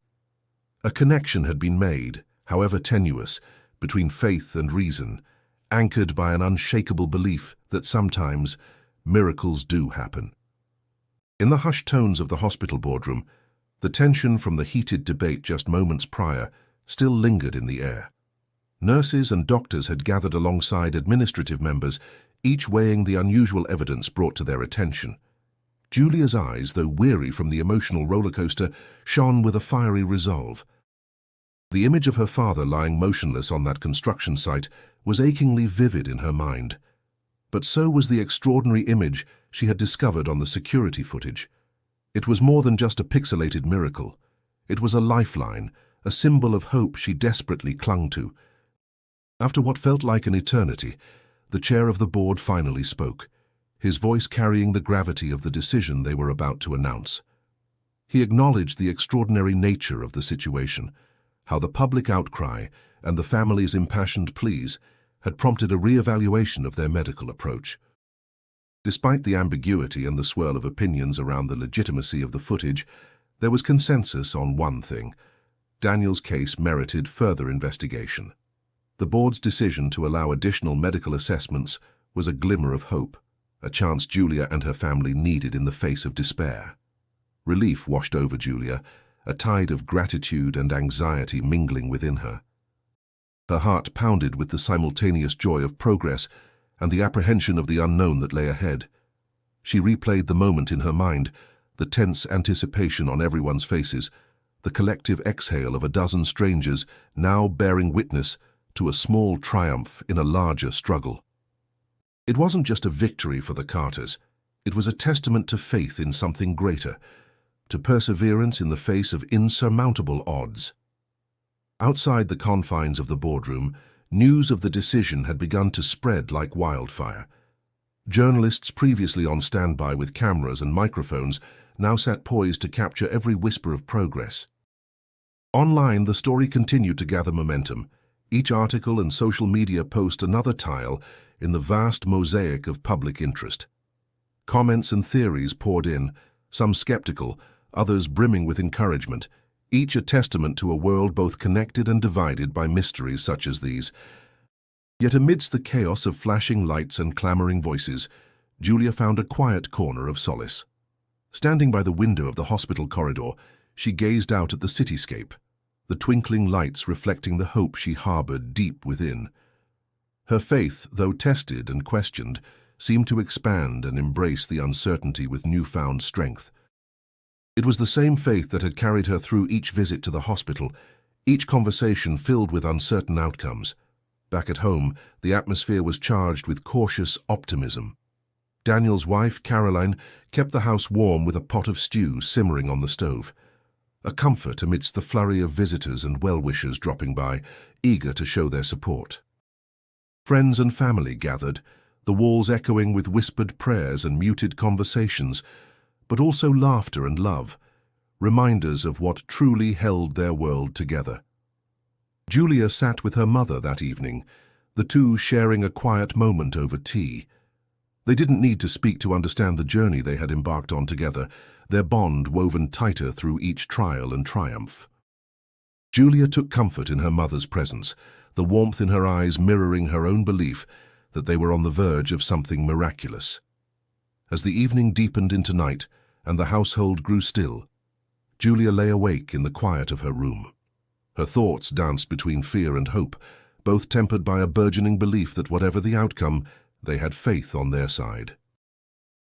A connection had been made, however tenuous, between faith and reason, anchored by an unshakable belief that sometimes miracles do happen. In the hushed tones of the hospital boardroom, the tension from the heated debate just moments prior still lingered in the air. Nurses and doctors had gathered alongside administrative members, each weighing the unusual evidence brought to their attention. Julia's eyes, though weary from the emotional roller coaster, shone with a fiery resolve. The image of her father lying motionless on that construction site was achingly vivid in her mind. But so was the extraordinary image she had discovered on the security footage. It was more than just a pixelated miracle. It was a lifeline, a symbol of hope she desperately clung to. After what felt like an eternity, the chair of the board finally spoke, his voice carrying the gravity of the decision they were about to announce. He acknowledged the extraordinary nature of the situation, how the public outcry and the family's impassioned pleas had prompted a re-evaluation of their medical approach. Despite the ambiguity and the swirl of opinions around the legitimacy of the footage, there was consensus on one thing: Daniel's case merited further investigation. The board's decision to allow additional medical assessments was a glimmer of hope, a chance Julia and her family needed in the face of despair. Relief washed over Julia, a tide of gratitude and anxiety mingling within her. Her heart pounded with the simultaneous joy of progress and the apprehension of the unknown that lay ahead. She replayed the moment in her mind, the tense anticipation on everyone's faces, the collective exhale of a dozen strangers now bearing witness to a small triumph in a larger struggle. It wasn't just a victory for the Carters. It was a testament to faith in something greater, to perseverance in the face of insurmountable odds. Outside the confines of the boardroom, news of the decision had begun to spread like wildfire. Journalists previously on standby with cameras and microphones now sat poised to capture every whisper of progress. Online, the story continued to gather momentum, each article and social media post another tile in the vast mosaic of public interest. Comments and theories poured in, some skeptical, others brimming with encouragement, each a testament to a world both connected and divided by mysteries such as these. Yet amidst the chaos of flashing lights and clamoring voices, Julia found a quiet corner of solace. Standing by the window of the hospital corridor, she gazed out at the cityscape, the twinkling lights reflecting the hope she harbored deep within. Her faith, though tested and questioned, seemed to expand and embrace the uncertainty with newfound strength. It was the same faith that had carried her through each visit to the hospital, each conversation filled with uncertain outcomes. Back at home, the atmosphere was charged with cautious optimism. Daniel's wife, Caroline, kept the house warm with a pot of stew simmering on the stove, a comfort amidst the flurry of visitors and well-wishers dropping by, eager to show their support. Friends and family gathered, the walls echoing with whispered prayers and muted conversations, but also laughter and love, reminders of what truly held their world together. Julia sat with her mother that evening, the two sharing a quiet moment over tea. They didn't need to speak to understand the journey they had embarked on together, their bond woven tighter through each trial and triumph. Julia took comfort in her mother's presence, the warmth in her eyes mirroring her own belief that they were on the verge of something miraculous. As the evening deepened into night and the household grew still, Julia lay awake in the quiet of her room. Her thoughts danced between fear and hope, both tempered by a burgeoning belief that whatever the outcome, they had faith on their side.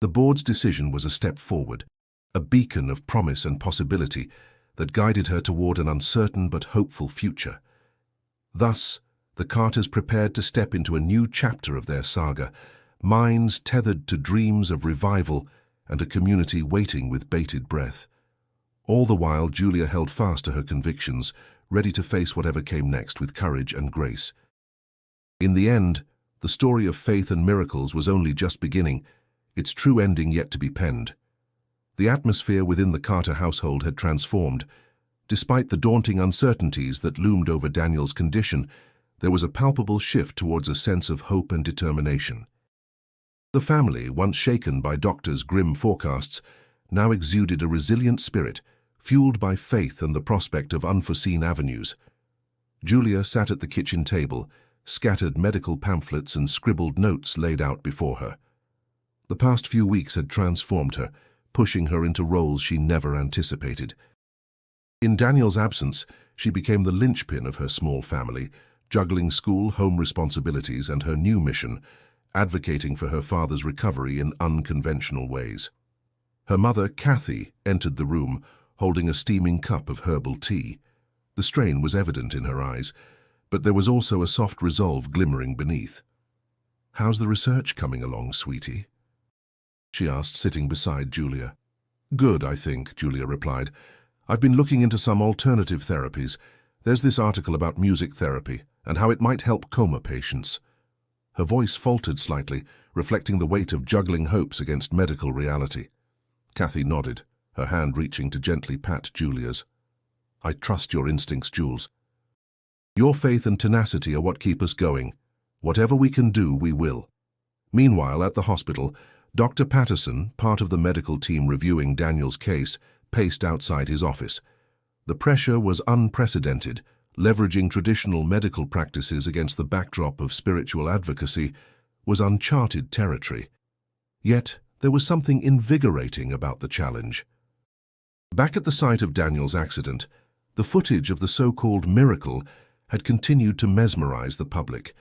The board's decision was a step forward, a beacon of promise and possibility that guided her toward an uncertain but hopeful future. Thus, the Carters prepared to step into a new chapter of their saga, minds tethered to dreams of revival and a community waiting with bated breath. All the while, Julia held fast to her convictions, ready to face whatever came next with courage and grace. In the end, the story of faith and miracles was only just beginning, its true ending yet to be penned. The atmosphere within the Carter household had transformed. Despite the daunting uncertainties that loomed over Daniel's condition, there was a palpable shift towards a sense of hope and determination. The family, once shaken by doctors' grim forecasts, now exuded a resilient spirit, fueled by faith and the prospect of unforeseen avenues. Julia sat at the kitchen table, scattered medical pamphlets and scribbled notes laid out before her. The past few weeks had transformed her, pushing her into roles she never anticipated. In Daniel's absence, she became the linchpin of her small family, juggling school, home responsibilities, and her new mission, advocating for her father's recovery in unconventional ways. Her mother, Kathy, entered the room, holding a steaming cup of herbal tea. The strain was evident in her eyes, but there was also a soft resolve glimmering beneath. "How's the research coming along, sweetie?" she asked, sitting beside Julia. "Good, I think," Julia replied. "I've been looking into some alternative therapies. There's this article about music therapy and how it might help coma patients." Her voice faltered slightly, reflecting the weight of juggling hopes against medical reality. Kathy nodded, her hand reaching to gently pat Julia's. "I trust your instincts, Jules. Your faith and tenacity are what keep us going. Whatever we can do, we will." Meanwhile, at the hospital, Dr. Patterson, part of the medical team reviewing Daniel's case, paced outside his office. The pressure was unprecedented, leveraging traditional medical practices against the backdrop of spiritual advocacy was uncharted territory. Yet, there was something invigorating about the challenge. Back at the site of Daniel's accident, the footage of the so-called miracle had continued to mesmerize the public.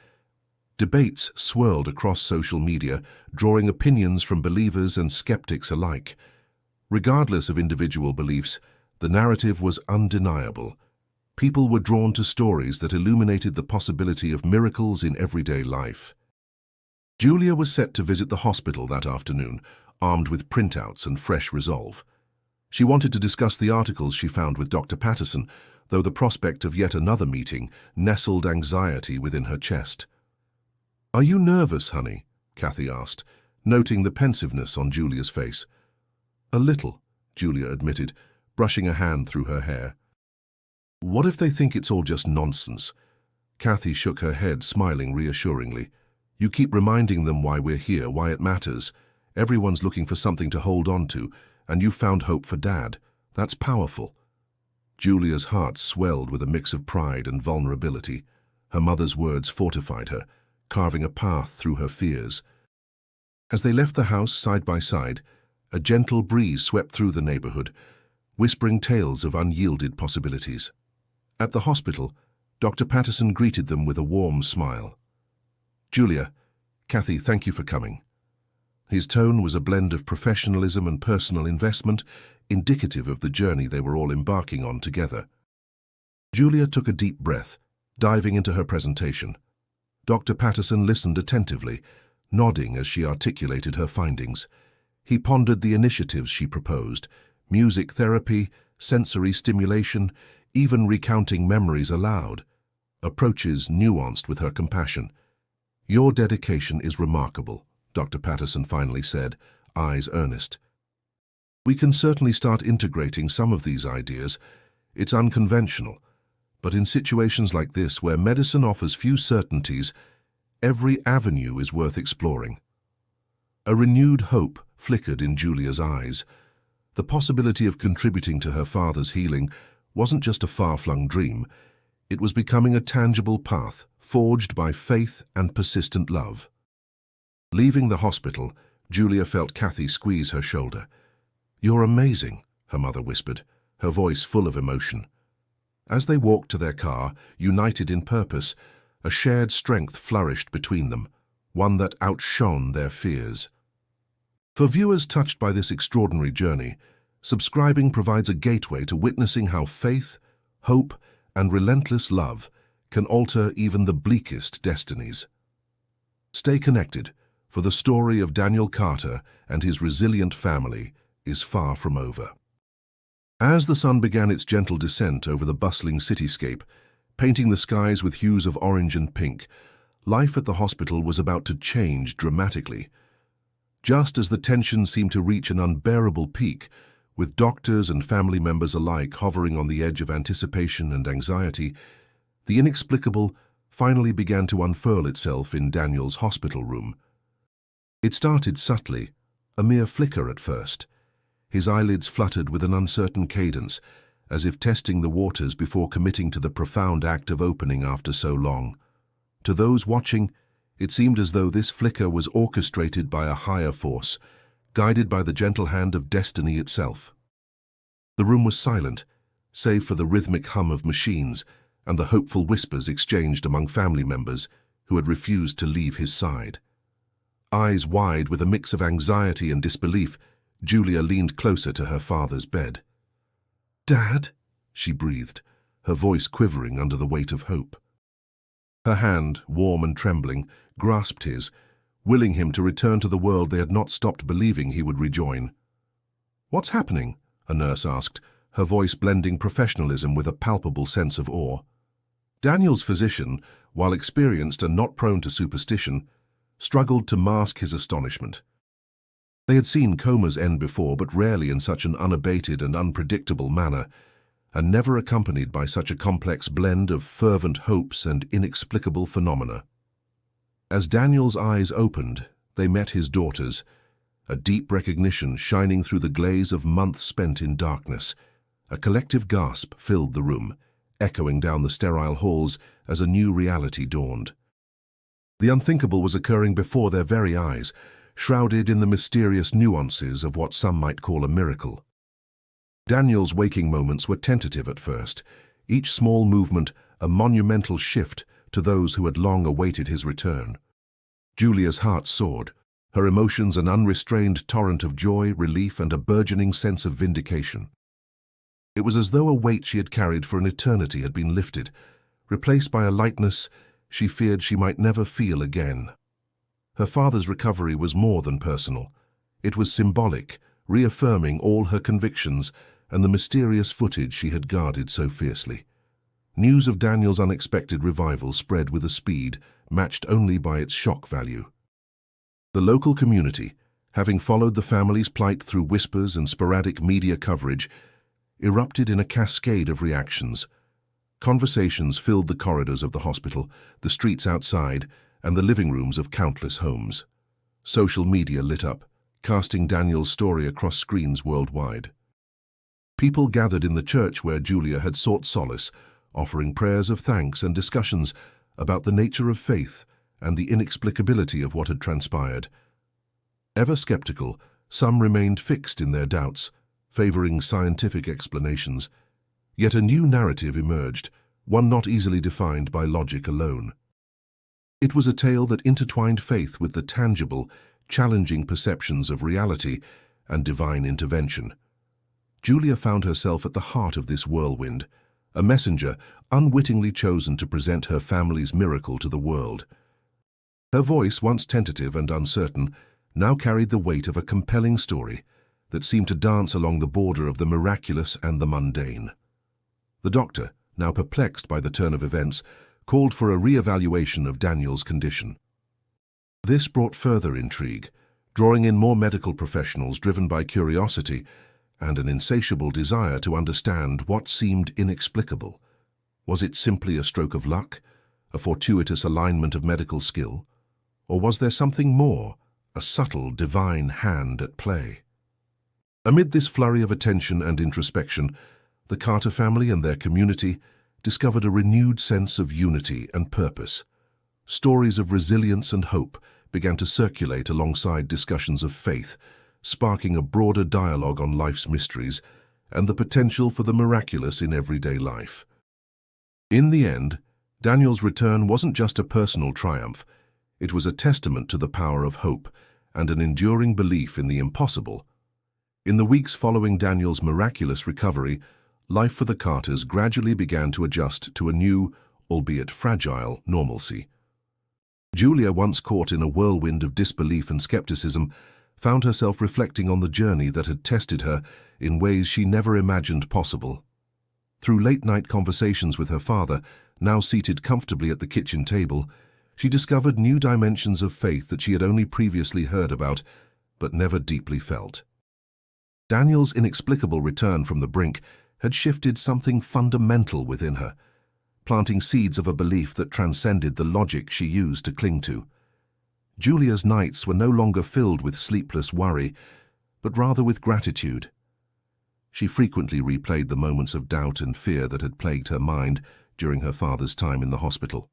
Debates swirled across social media, drawing opinions from believers and skeptics alike. Regardless of individual beliefs, the narrative was undeniable. People were drawn to stories that illuminated the possibility of miracles in everyday life. Julia was set to visit the hospital that afternoon, armed with printouts and fresh resolve. She wanted to discuss the articles she found with Dr. Patterson, though the prospect of yet another meeting nestled anxiety within her chest. "Are you nervous, honey?" Kathy asked, noting the pensiveness on Julia's face. "A little," Julia admitted, brushing a hand through her hair. "What if they think it's all just nonsense?" Kathy shook her head, smiling reassuringly. "You keep reminding them why we're here, why it matters. Everyone's looking for something to hold on to, and you've found hope for Dad. That's powerful." Julia's heart swelled with a mix of pride and vulnerability. Her mother's words fortified her, carving a path through her fears. As they left the house side by side, a gentle breeze swept through the neighborhood, whispering tales of unyielded possibilities. At the hospital, Dr. Patterson greeted them with a warm smile. "Julia, Kathy, thank you for coming." His tone was a blend of professionalism and personal investment, indicative of the journey they were all embarking on together. Julia took a deep breath, diving into her presentation. Dr. Patterson listened attentively, nodding as she articulated her findings. He pondered the initiatives she proposed: music therapy, sensory stimulation, even recounting memories aloud. Approaches nuanced with her compassion. "Your dedication is remarkable," Dr. Patterson finally said, eyes earnest. "We can certainly start integrating some of these ideas. It's unconventional. But in situations like this, where medicine offers few certainties, every avenue is worth exploring." A renewed hope flickered in Julia's eyes. The possibility of contributing to her father's healing wasn't just a far-flung dream. It was becoming a tangible path, forged by faith and persistent love. Leaving the hospital, Julia felt Kathy squeeze her shoulder. "You're amazing," her mother whispered, her voice full of emotion. As they walked to their car, united in purpose, a shared strength flourished between them, one that outshone their fears. For viewers touched by this extraordinary journey, subscribing provides a gateway to witnessing how faith, hope, and relentless love can alter even the bleakest destinies. Stay connected, for the story of Daniel Carter and his resilient family is far from over. As the sun began its gentle descent over the bustling cityscape, painting the skies with hues of orange and pink, life at the hospital was about to change dramatically. Just as the tension seemed to reach an unbearable peak, with doctors and family members alike hovering on the edge of anticipation and anxiety, the inexplicable finally began to unfurl itself in Daniel's hospital room. It started subtly, a mere flicker at first. His eyelids fluttered with an uncertain cadence, as if testing the waters before committing to the profound act of opening after so long. To those watching, it seemed as though this flicker was orchestrated by a higher force, guided by the gentle hand of destiny itself. The room was silent, save for the rhythmic hum of machines and the hopeful whispers exchanged among family members who had refused to leave his side. Eyes wide with a mix of anxiety and disbelief, Julia leaned closer to her father's bed. "Dad?" she breathed, her voice quivering under the weight of hope. Her hand, warm and trembling, grasped his, willing him to return to the world they had not stopped believing he would rejoin. "What's happening?" a nurse asked, her voice blending professionalism with a palpable sense of awe. Daniel's physician, while experienced and not prone to superstition, struggled to mask his astonishment. They had seen comas end before, but rarely in such an unabated and unpredictable manner, and never accompanied by such a complex blend of fervent hopes and inexplicable phenomena. As Daniel's eyes opened, they met his daughter's, a deep recognition shining through the glaze of months spent in darkness. A collective gasp filled the room, echoing down the sterile halls as a new reality dawned. The unthinkable was occurring before their very eyes, shrouded in the mysterious nuances of what some might call a miracle. Daniel's waking moments were tentative at first, each small movement a monumental shift to those who had long awaited his return. Julia's heart soared, her emotions an unrestrained torrent of joy, relief, and a burgeoning sense of vindication. It was as though a weight she had carried for an eternity had been lifted, replaced by a lightness she feared she might never feel again. Her father's recovery was more than personal. It was symbolic, reaffirming all her convictions and the mysterious footage she had guarded so fiercely. News of Daniel's unexpected revival spread with a speed matched only by its shock value. The local community, having followed the family's plight through whispers and sporadic media coverage, erupted in a cascade of reactions. Conversations filled the corridors of the hospital, the streets outside, and the living rooms of countless homes. Social media lit up, casting Daniel's story across screens worldwide. People gathered in the church where Julia had sought solace, offering prayers of thanks and discussions about the nature of faith and the inexplicability of what had transpired. Ever skeptical, some remained fixed in their doubts, favoring scientific explanations. Yet a new narrative emerged, one not easily defined by logic alone. It was a tale that intertwined faith with the tangible, challenging perceptions of reality and divine intervention. Julia found herself at the heart of this whirlwind, a messenger unwittingly chosen to present her family's miracle to the world. Her voice, once tentative and uncertain, now carried the weight of a compelling story that seemed to dance along the border of the miraculous and the mundane. The doctor, now perplexed by the turn of events, called for a re-evaluation of Daniel's condition. This brought further intrigue, drawing in more medical professionals driven by curiosity and an insatiable desire to understand what seemed inexplicable. Was it simply a stroke of luck, a fortuitous alignment of medical skill? Or was there something more, a subtle divine hand at play? Amid this flurry of attention and introspection, the Carter family and their community discovered a renewed sense of unity and purpose. Stories of resilience and hope began to circulate alongside discussions of faith, sparking a broader dialogue on life's mysteries and the potential for the miraculous in everyday life. In the end, Daniel's return wasn't just a personal triumph. It was a testament to the power of hope and an enduring belief in the impossible. In the weeks following Daniel's miraculous recovery, life for the Carters gradually began to adjust to a new, albeit fragile, normalcy. Julia, once caught in a whirlwind of disbelief and skepticism, found herself reflecting on the journey that had tested her in ways she never imagined possible. Through late-night conversations with her father, now seated comfortably at the kitchen table, she discovered new dimensions of faith that she had only previously heard about, but never deeply felt. Daniel's inexplicable return from the brink had shifted something fundamental within her, planting seeds of a belief that transcended the logic she used to cling to. Julia's nights were no longer filled with sleepless worry, but rather with gratitude. She frequently replayed the moments of doubt and fear that had plagued her mind during her father's time in the hospital.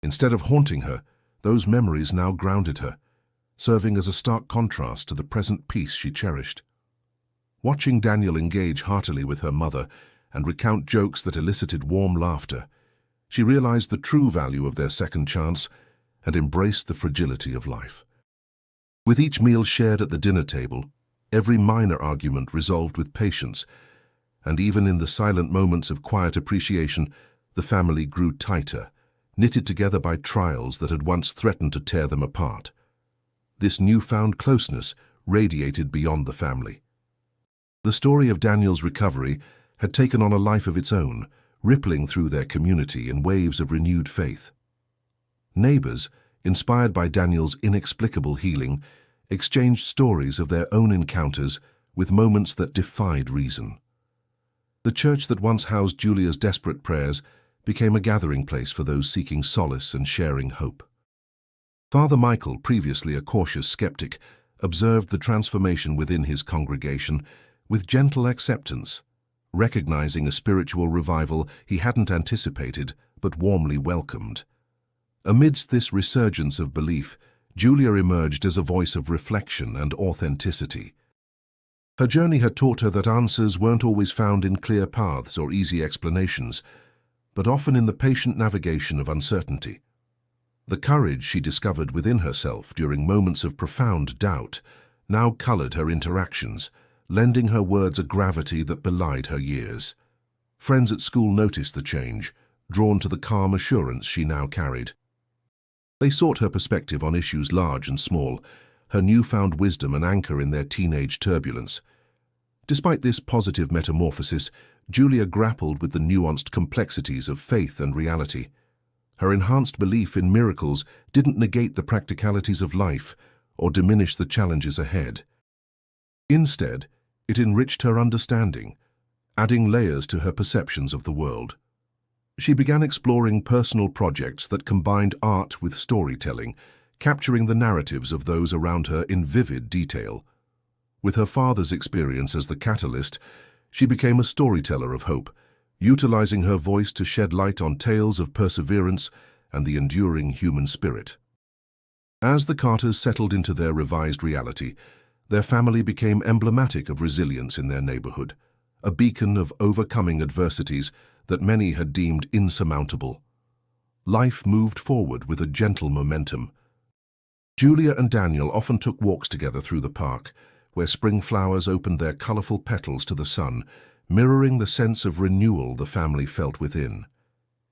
Instead of haunting her, those memories now grounded her, serving as a stark contrast to the present peace she cherished. Watching Daniel engage heartily with her mother and recount jokes that elicited warm laughter, she realized the true value of their second chance and embraced the fragility of life. With each meal shared at the dinner table, every minor argument resolved with patience, and even in the silent moments of quiet appreciation, the family grew tighter, knitted together by trials that had once threatened to tear them apart. This newfound closeness radiated beyond the family. The story of Daniel's recovery had taken on a life of its own, rippling through their community in waves of renewed faith. Neighbors, inspired by Daniel's inexplicable healing, exchanged stories of their own encounters with moments that defied reason. The church that once housed Julia's desperate prayers became a gathering place for those seeking solace and sharing hope. Father Michael, previously a cautious skeptic, observed the transformation within his congregation with gentle acceptance, recognizing a spiritual revival he hadn't anticipated but warmly welcomed. Amidst this resurgence of belief, Julia emerged as a voice of reflection and authenticity. Her journey had taught her that answers weren't always found in clear paths or easy explanations, but often in the patient navigation of uncertainty. The courage she discovered within herself during moments of profound doubt now colored her interactions, lending her words a gravity that belied her years. Friends at school noticed the change, drawn to the calm assurance she now carried. They sought her perspective on issues large and small, her newfound wisdom an anchor in their teenage turbulence. Despite this positive metamorphosis, Julia grappled with the nuanced complexities of faith and reality. Her enhanced belief in miracles didn't negate the practicalities of life or diminish the challenges ahead. Instead, it enriched her understanding, adding layers to her perceptions of the world. She began exploring personal projects that combined art with storytelling, capturing the narratives of those around her in vivid detail. With her father's experience as the catalyst, she became a storyteller of hope, utilizing her voice to shed light on tales of perseverance and the enduring human spirit. As the Carters settled into their revised reality, their family became emblematic of resilience in their neighborhood, a beacon of overcoming adversities that many had deemed insurmountable. Life moved forward with a gentle momentum. Julia and Daniel often took walks together through the park, where spring flowers opened their colorful petals to the sun, mirroring the sense of renewal the family felt within.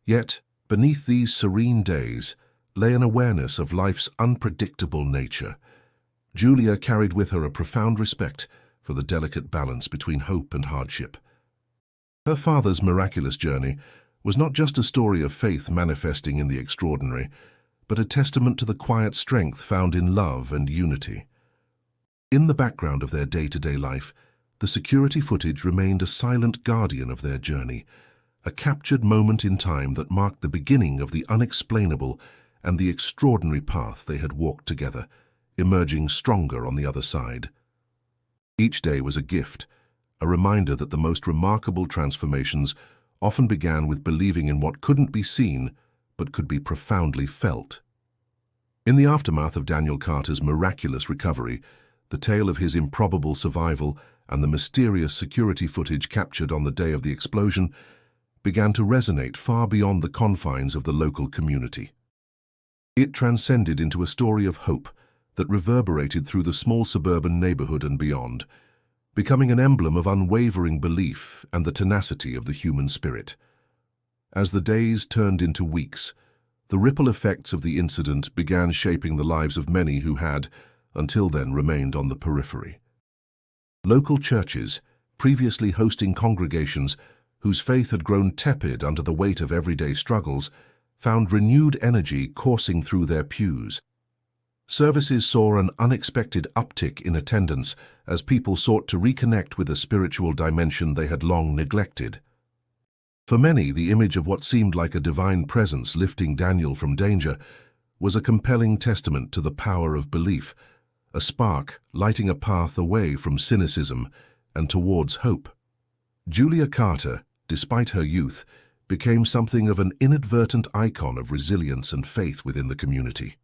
Yet, beneath these serene days, lay an awareness of life's unpredictable nature. Julia carried with her a profound respect for the delicate balance between hope and hardship. Her father's miraculous journey was not just a story of faith manifesting in the extraordinary, but a testament to the quiet strength found in love and unity. In the background of their day-to-day life, the security footage remained a silent guardian of their journey, a captured moment in time that marked the beginning of the unexplainable and the extraordinary path they had walked together, emerging stronger on the other side. Each day was a gift, a reminder that the most remarkable transformations often began with believing in what couldn't be seen but could be profoundly felt. In the aftermath of Daniel Carter's miraculous recovery, the tale of his improbable survival and the mysterious security footage captured on the day of the explosion began to resonate far beyond the confines of the local community. It transcended into a story of hope that reverberated through the small suburban neighborhood and beyond, becoming an emblem of unwavering belief and the tenacity of the human spirit. As the days turned into weeks, the ripple effects of the incident began shaping the lives of many who had, until then, remained on the periphery. Local churches, previously hosting congregations whose faith had grown tepid under the weight of everyday struggles, found renewed energy coursing through their pews. Services saw an unexpected uptick in attendance as people sought to reconnect with a spiritual dimension they had long neglected. For many, the image of what seemed like a divine presence lifting Daniel from danger was a compelling testament to the power of belief, a spark lighting a path away from cynicism and towards hope. Julia Carter, despite her youth, became something of an inadvertent icon of resilience and faith within the community.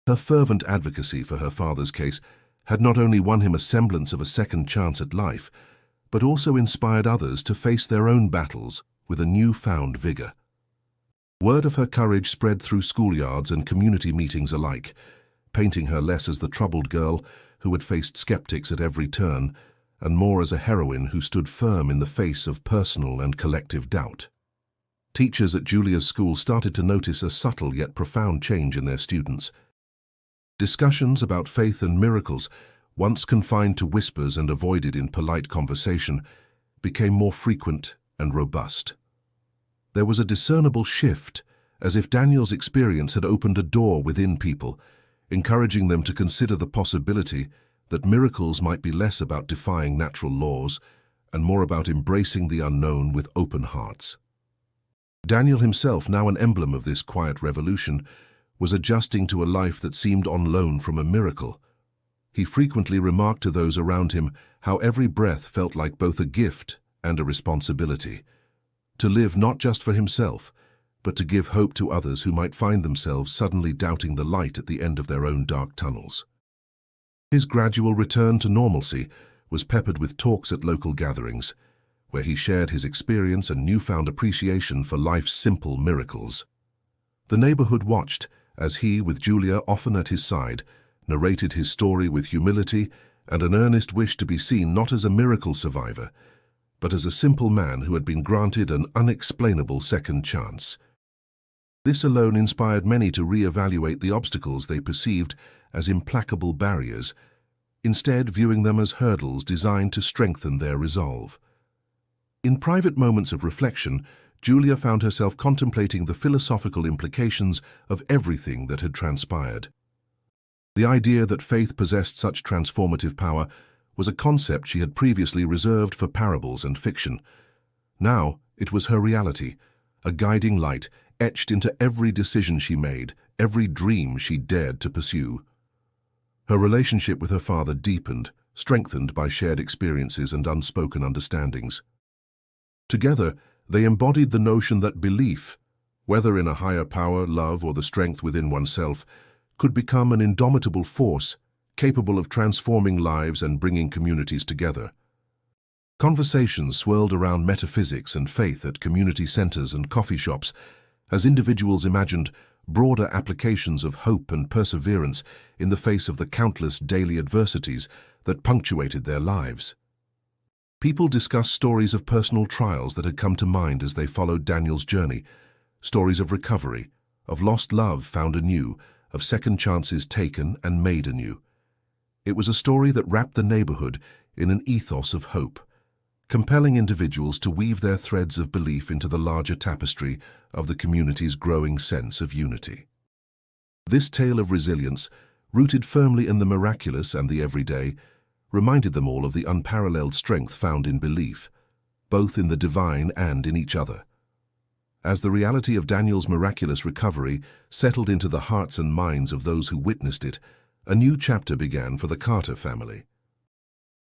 Her fervent advocacy for her father's case had not only won him a semblance of a second chance at life, but also inspired others to face their own battles with a newfound vigor. Word of her courage spread through schoolyards and community meetings alike, painting her less as the troubled girl who had faced skeptics at every turn, and more as a heroine who stood firm in the face of personal and collective doubt. Teachers at Julia's school started to notice a subtle yet profound change in their students. Discussions about faith and miracles, once confined to whispers and avoided in polite conversation, became more frequent and robust. There was a discernible shift, as if Daniel's experience had opened a door within people, encouraging them to consider the possibility that miracles might be less about defying natural laws and more about embracing the unknown with open hearts. Daniel himself, now an emblem of this quiet revolution, was adjusting to a life that seemed on loan from a miracle. He frequently remarked to those around him how every breath felt like both a gift and a responsibility, to live not just for himself, but to give hope to others who might find themselves suddenly doubting the light at the end of their own dark tunnels. His gradual return to normalcy was peppered with talks at local gatherings, where he shared his experience and newfound appreciation for life's simple miracles. The neighborhood watched as he, with Julia often at his side, narrated his story with humility and an earnest wish to be seen not as a miracle survivor, but as a simple man who had been granted an unexplainable second chance. This alone inspired many to re-evaluate the obstacles they perceived as implacable barriers, instead viewing them as hurdles designed to strengthen their resolve. In private moments of reflection, Julia found herself contemplating the philosophical implications of everything that had transpired. The idea that faith possessed such transformative power was a concept she had previously reserved for parables and fiction. Now it was her reality, a guiding light etched into every decision she made, every dream she dared to pursue. Her relationship with her father deepened, strengthened by shared experiences and unspoken understandings. Together, they embodied the notion that belief, whether in a higher power, love, or the strength within oneself, could become an indomitable force capable of transforming lives and bringing communities together. Conversations swirled around metaphysics and faith at community centers and coffee shops as individuals imagined broader applications of hope and perseverance in the face of the countless daily adversities that punctuated their lives. People discussed stories of personal trials that had come to mind as they followed Daniel's journey, stories of recovery, of lost love found anew, of second chances taken and made anew. It was a story that wrapped the neighborhood in an ethos of hope, compelling individuals to weave their threads of belief into the larger tapestry of the community's growing sense of unity. This tale of resilience, rooted firmly in the miraculous and the everyday, reminded them all of the unparalleled strength found in belief, both in the divine and in each other. As the reality of Daniel's miraculous recovery settled into the hearts and minds of those who witnessed it, a new chapter began for the Carter family.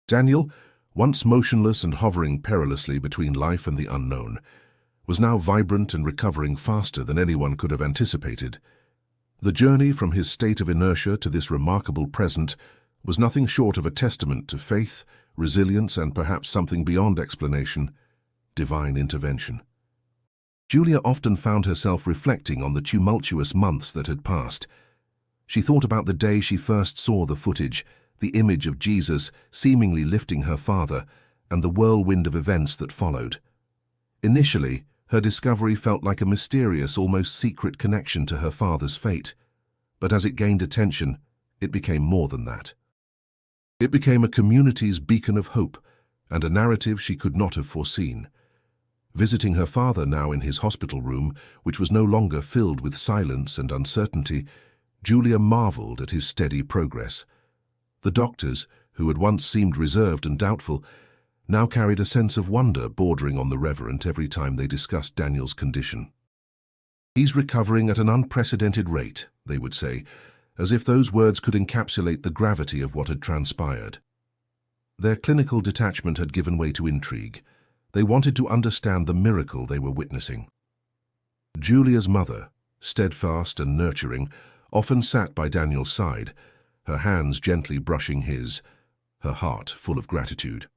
Daniel, once motionless and hovering perilously between life and the unknown, was now vibrant and recovering faster than anyone could have anticipated. The journey from his state of inertia to this remarkable present was nothing short of a testament to faith, resilience, and perhaps something beyond explanation, divine intervention. Julia often found herself reflecting on the tumultuous months that had passed. She thought about the day she first saw the footage, the image of Jesus seemingly lifting her father, and the whirlwind of events that followed. Initially, her discovery felt like a mysterious, almost secret connection to her father's fate. But as it gained attention, it became more than that. It became a community's beacon of hope, and a narrative she could not have foreseen. Visiting her father now in his hospital room, which was no longer filled with silence and uncertainty, Julia marveled at his steady progress. The doctors, who had once seemed reserved and doubtful, now carried a sense of wonder bordering on the reverent every time they discussed Daniel's condition. "He's recovering at an unprecedented rate," they would say, as if those words could encapsulate the gravity of what had transpired. Their clinical detachment had given way to intrigue. They wanted to understand the miracle they were witnessing. Julia's mother, steadfast and nurturing, often sat by Daniel's side, her hands gently brushing his, her heart full of gratitude.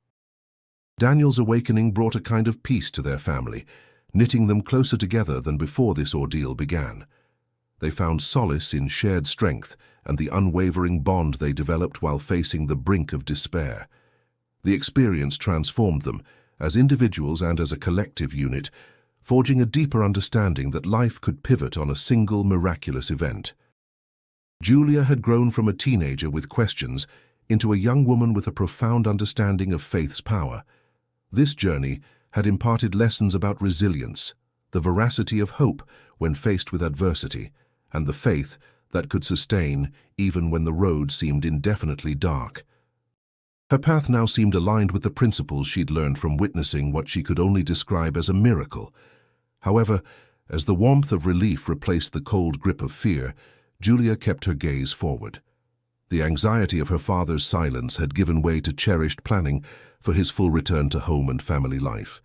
Daniel's awakening brought a kind of peace to their family, knitting them closer together than before this ordeal began. They found solace in shared strength and the unwavering bond they developed while facing the brink of despair. The experience transformed them, as individuals and as a collective unit, forging a deeper understanding that life could pivot on a single miraculous event. Julia had grown from a teenager with questions into a young woman with a profound understanding of faith's power. This journey had imparted lessons about resilience, the veracity of hope when faced with adversity, and the faith that could sustain even when the road seemed indefinitely dark. Her path now seemed aligned with the principles she'd learned from witnessing what she could only describe as a miracle. However, as the warmth of relief replaced the cold grip of fear, Julia kept her gaze forward. The anxiety of her father's silence had given way to cherished planning for his full return to home and family life.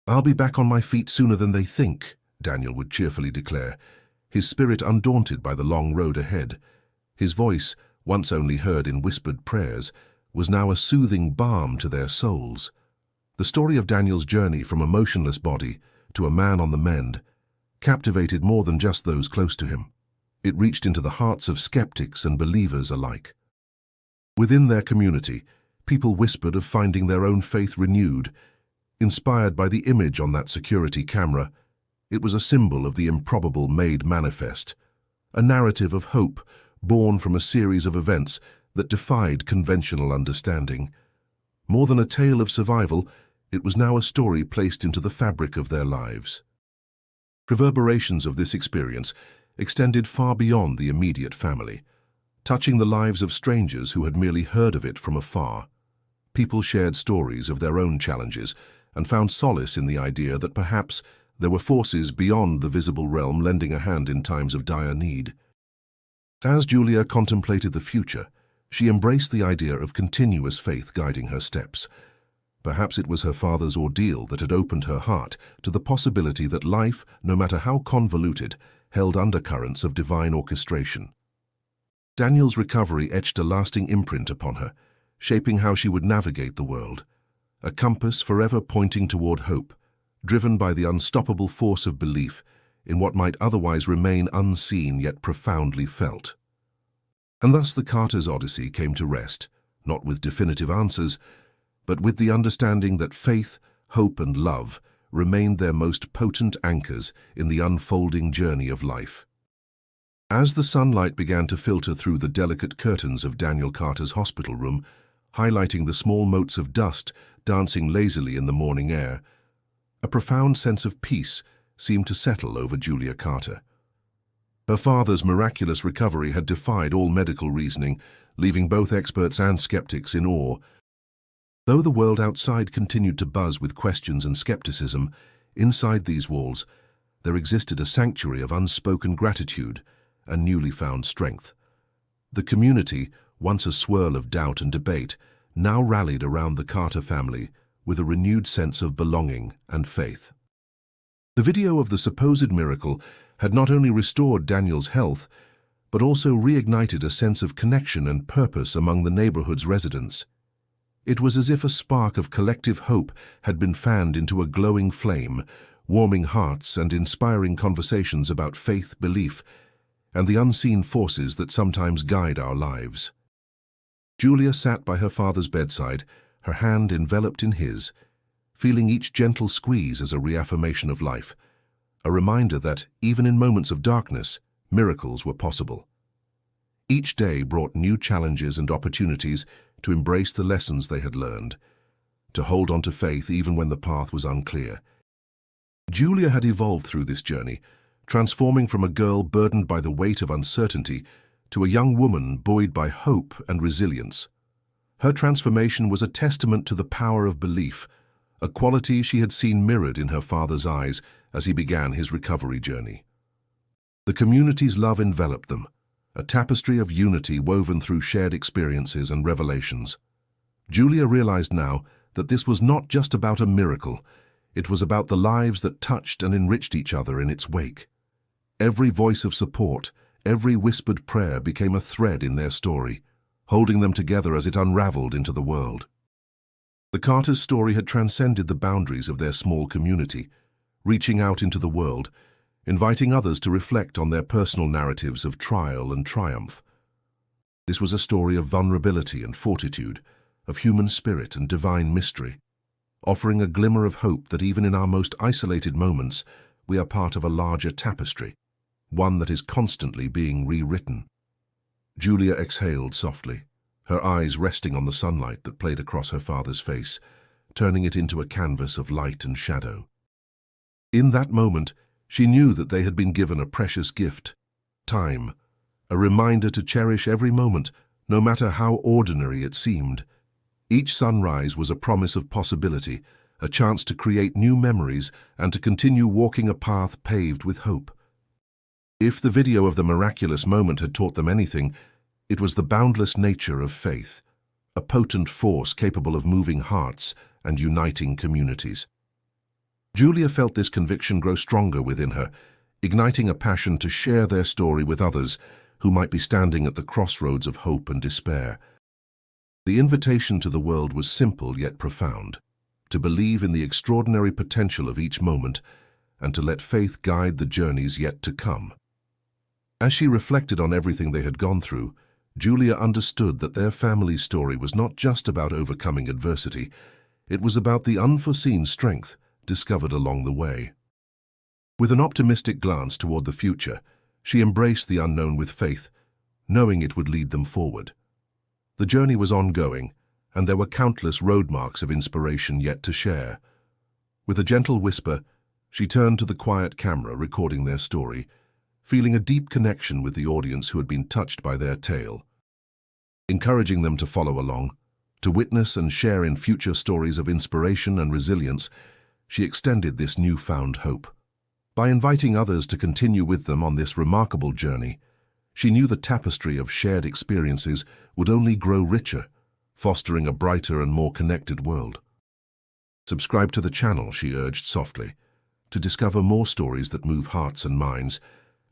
"I'll be back on my feet sooner than they think," Daniel would cheerfully declare, his spirit undaunted by the long road ahead. His voice, once only heard in whispered prayers, was now a soothing balm to their souls. The story of Daniel's journey from a motionless body to a man on the mend captivated more than just those close to him. It reached into the hearts of skeptics and believers alike. Within their community, people whispered of finding their own faith renewed. Inspired by the image on that security camera, it was a symbol of the improbable made manifest, a narrative of hope born from a series of events that defied conventional understanding. More than a tale of survival, it was now a story placed into the fabric of their lives. Reverberations of this experience extended far beyond the immediate family, touching the lives of strangers who had merely heard of it from afar. People shared stories of their own challenges and found solace in the idea that perhaps there were forces beyond the visible realm lending a hand in times of dire need. As Julia contemplated the future, she embraced the idea of continuous faith guiding her steps. Perhaps it was her father's ordeal that had opened her heart to the possibility that life, no matter how convoluted, held undercurrents of divine orchestration. Daniel's recovery etched a lasting imprint upon her, shaping how she would navigate the world, a compass forever pointing toward hope, driven by the unstoppable force of belief in what might otherwise remain unseen yet profoundly felt. And thus the Carter's Odyssey came to rest, not with definitive answers, but with the understanding that faith, hope, and love remained their most potent anchors in the unfolding journey of life. As the sunlight began to filter through the delicate curtains of Daniel Carter's hospital room, highlighting the small motes of dust dancing lazily in the morning air, a profound sense of peace seemed to settle over Julia Carter. Her father's miraculous recovery had defied all medical reasoning, leaving both experts and skeptics in awe. Though the world outside continued to buzz with questions and skepticism, inside these walls there existed a sanctuary of unspoken gratitude and newly found strength. The community, once a swirl of doubt and debate, now rallied around the Carter family with a renewed sense of belonging and faith. The video of the supposed miracle had not only restored Daniel's health, but also reignited a sense of connection and purpose among the neighborhood's residents. It was as if a spark of collective hope had been fanned into a glowing flame, warming hearts and inspiring conversations about faith, belief, and the unseen forces that sometimes guide our lives. Julia sat by her father's bedside, her hand enveloped in his, feeling each gentle squeeze as a reaffirmation of life, a reminder that, even in moments of darkness, miracles were possible. Each day brought new challenges and opportunities to embrace the lessons they had learned, to hold on to faith even when the path was unclear. Julia had evolved through this journey, transforming from a girl burdened by the weight of uncertainty to a young woman buoyed by hope and resilience. Her transformation was a testament to the power of belief, a quality she had seen mirrored in her father's eyes as he began his recovery journey. The community's love enveloped them, a tapestry of unity woven through shared experiences and revelations. Julia realized now that this was not just about a miracle, it was about the lives that touched and enriched each other in its wake. Every voice of support, every whispered prayer became a thread in their story, holding them together as it unraveled into the world. The Carters' story had transcended the boundaries of their small community, reaching out into the world, inviting others to reflect on their personal narratives of trial and triumph. This was a story of vulnerability and fortitude, of human spirit and divine mystery, offering a glimmer of hope that even in our most isolated moments, we are part of a larger tapestry, one that is constantly being rewritten. Julia exhaled softly, her eyes resting on the sunlight that played across her father's face, turning it into a canvas of light and shadow. In that moment, she knew that they had been given a precious gift, time, a reminder to cherish every moment, no matter how ordinary it seemed. Each sunrise was a promise of possibility, a chance to create new memories and to continue walking a path paved with hope. If the video of the miraculous moment had taught them anything, it was the boundless nature of faith, a potent force capable of moving hearts and uniting communities. Julia felt this conviction grow stronger within her, igniting a passion to share their story with others who might be standing at the crossroads of hope and despair. The invitation to the world was simple yet profound, to believe in the extraordinary potential of each moment and to let faith guide the journeys yet to come. As she reflected on everything they had gone through, Julia understood that their family's story was not just about overcoming adversity, it was about the unforeseen strength discovered along the way. With an optimistic glance toward the future, she embraced the unknown with faith, knowing it would lead them forward. The journey was ongoing, and there were countless roadmarks of inspiration yet to share. With a gentle whisper, she turned to the quiet camera recording their story, feeling a deep connection with the audience who had been touched by their tale. Encouraging them to follow along, to witness and share in future stories of inspiration and resilience, she extended this newfound hope. By inviting others to continue with them on this remarkable journey, she knew the tapestry of shared experiences would only grow richer, fostering a brighter and more connected world. Subscribe to the channel, she urged softly, to discover more stories that move hearts and minds,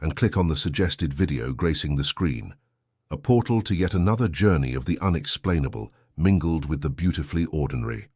and click on the suggested video gracing the screen, a portal to yet another journey of the unexplainable mingled with the beautifully ordinary.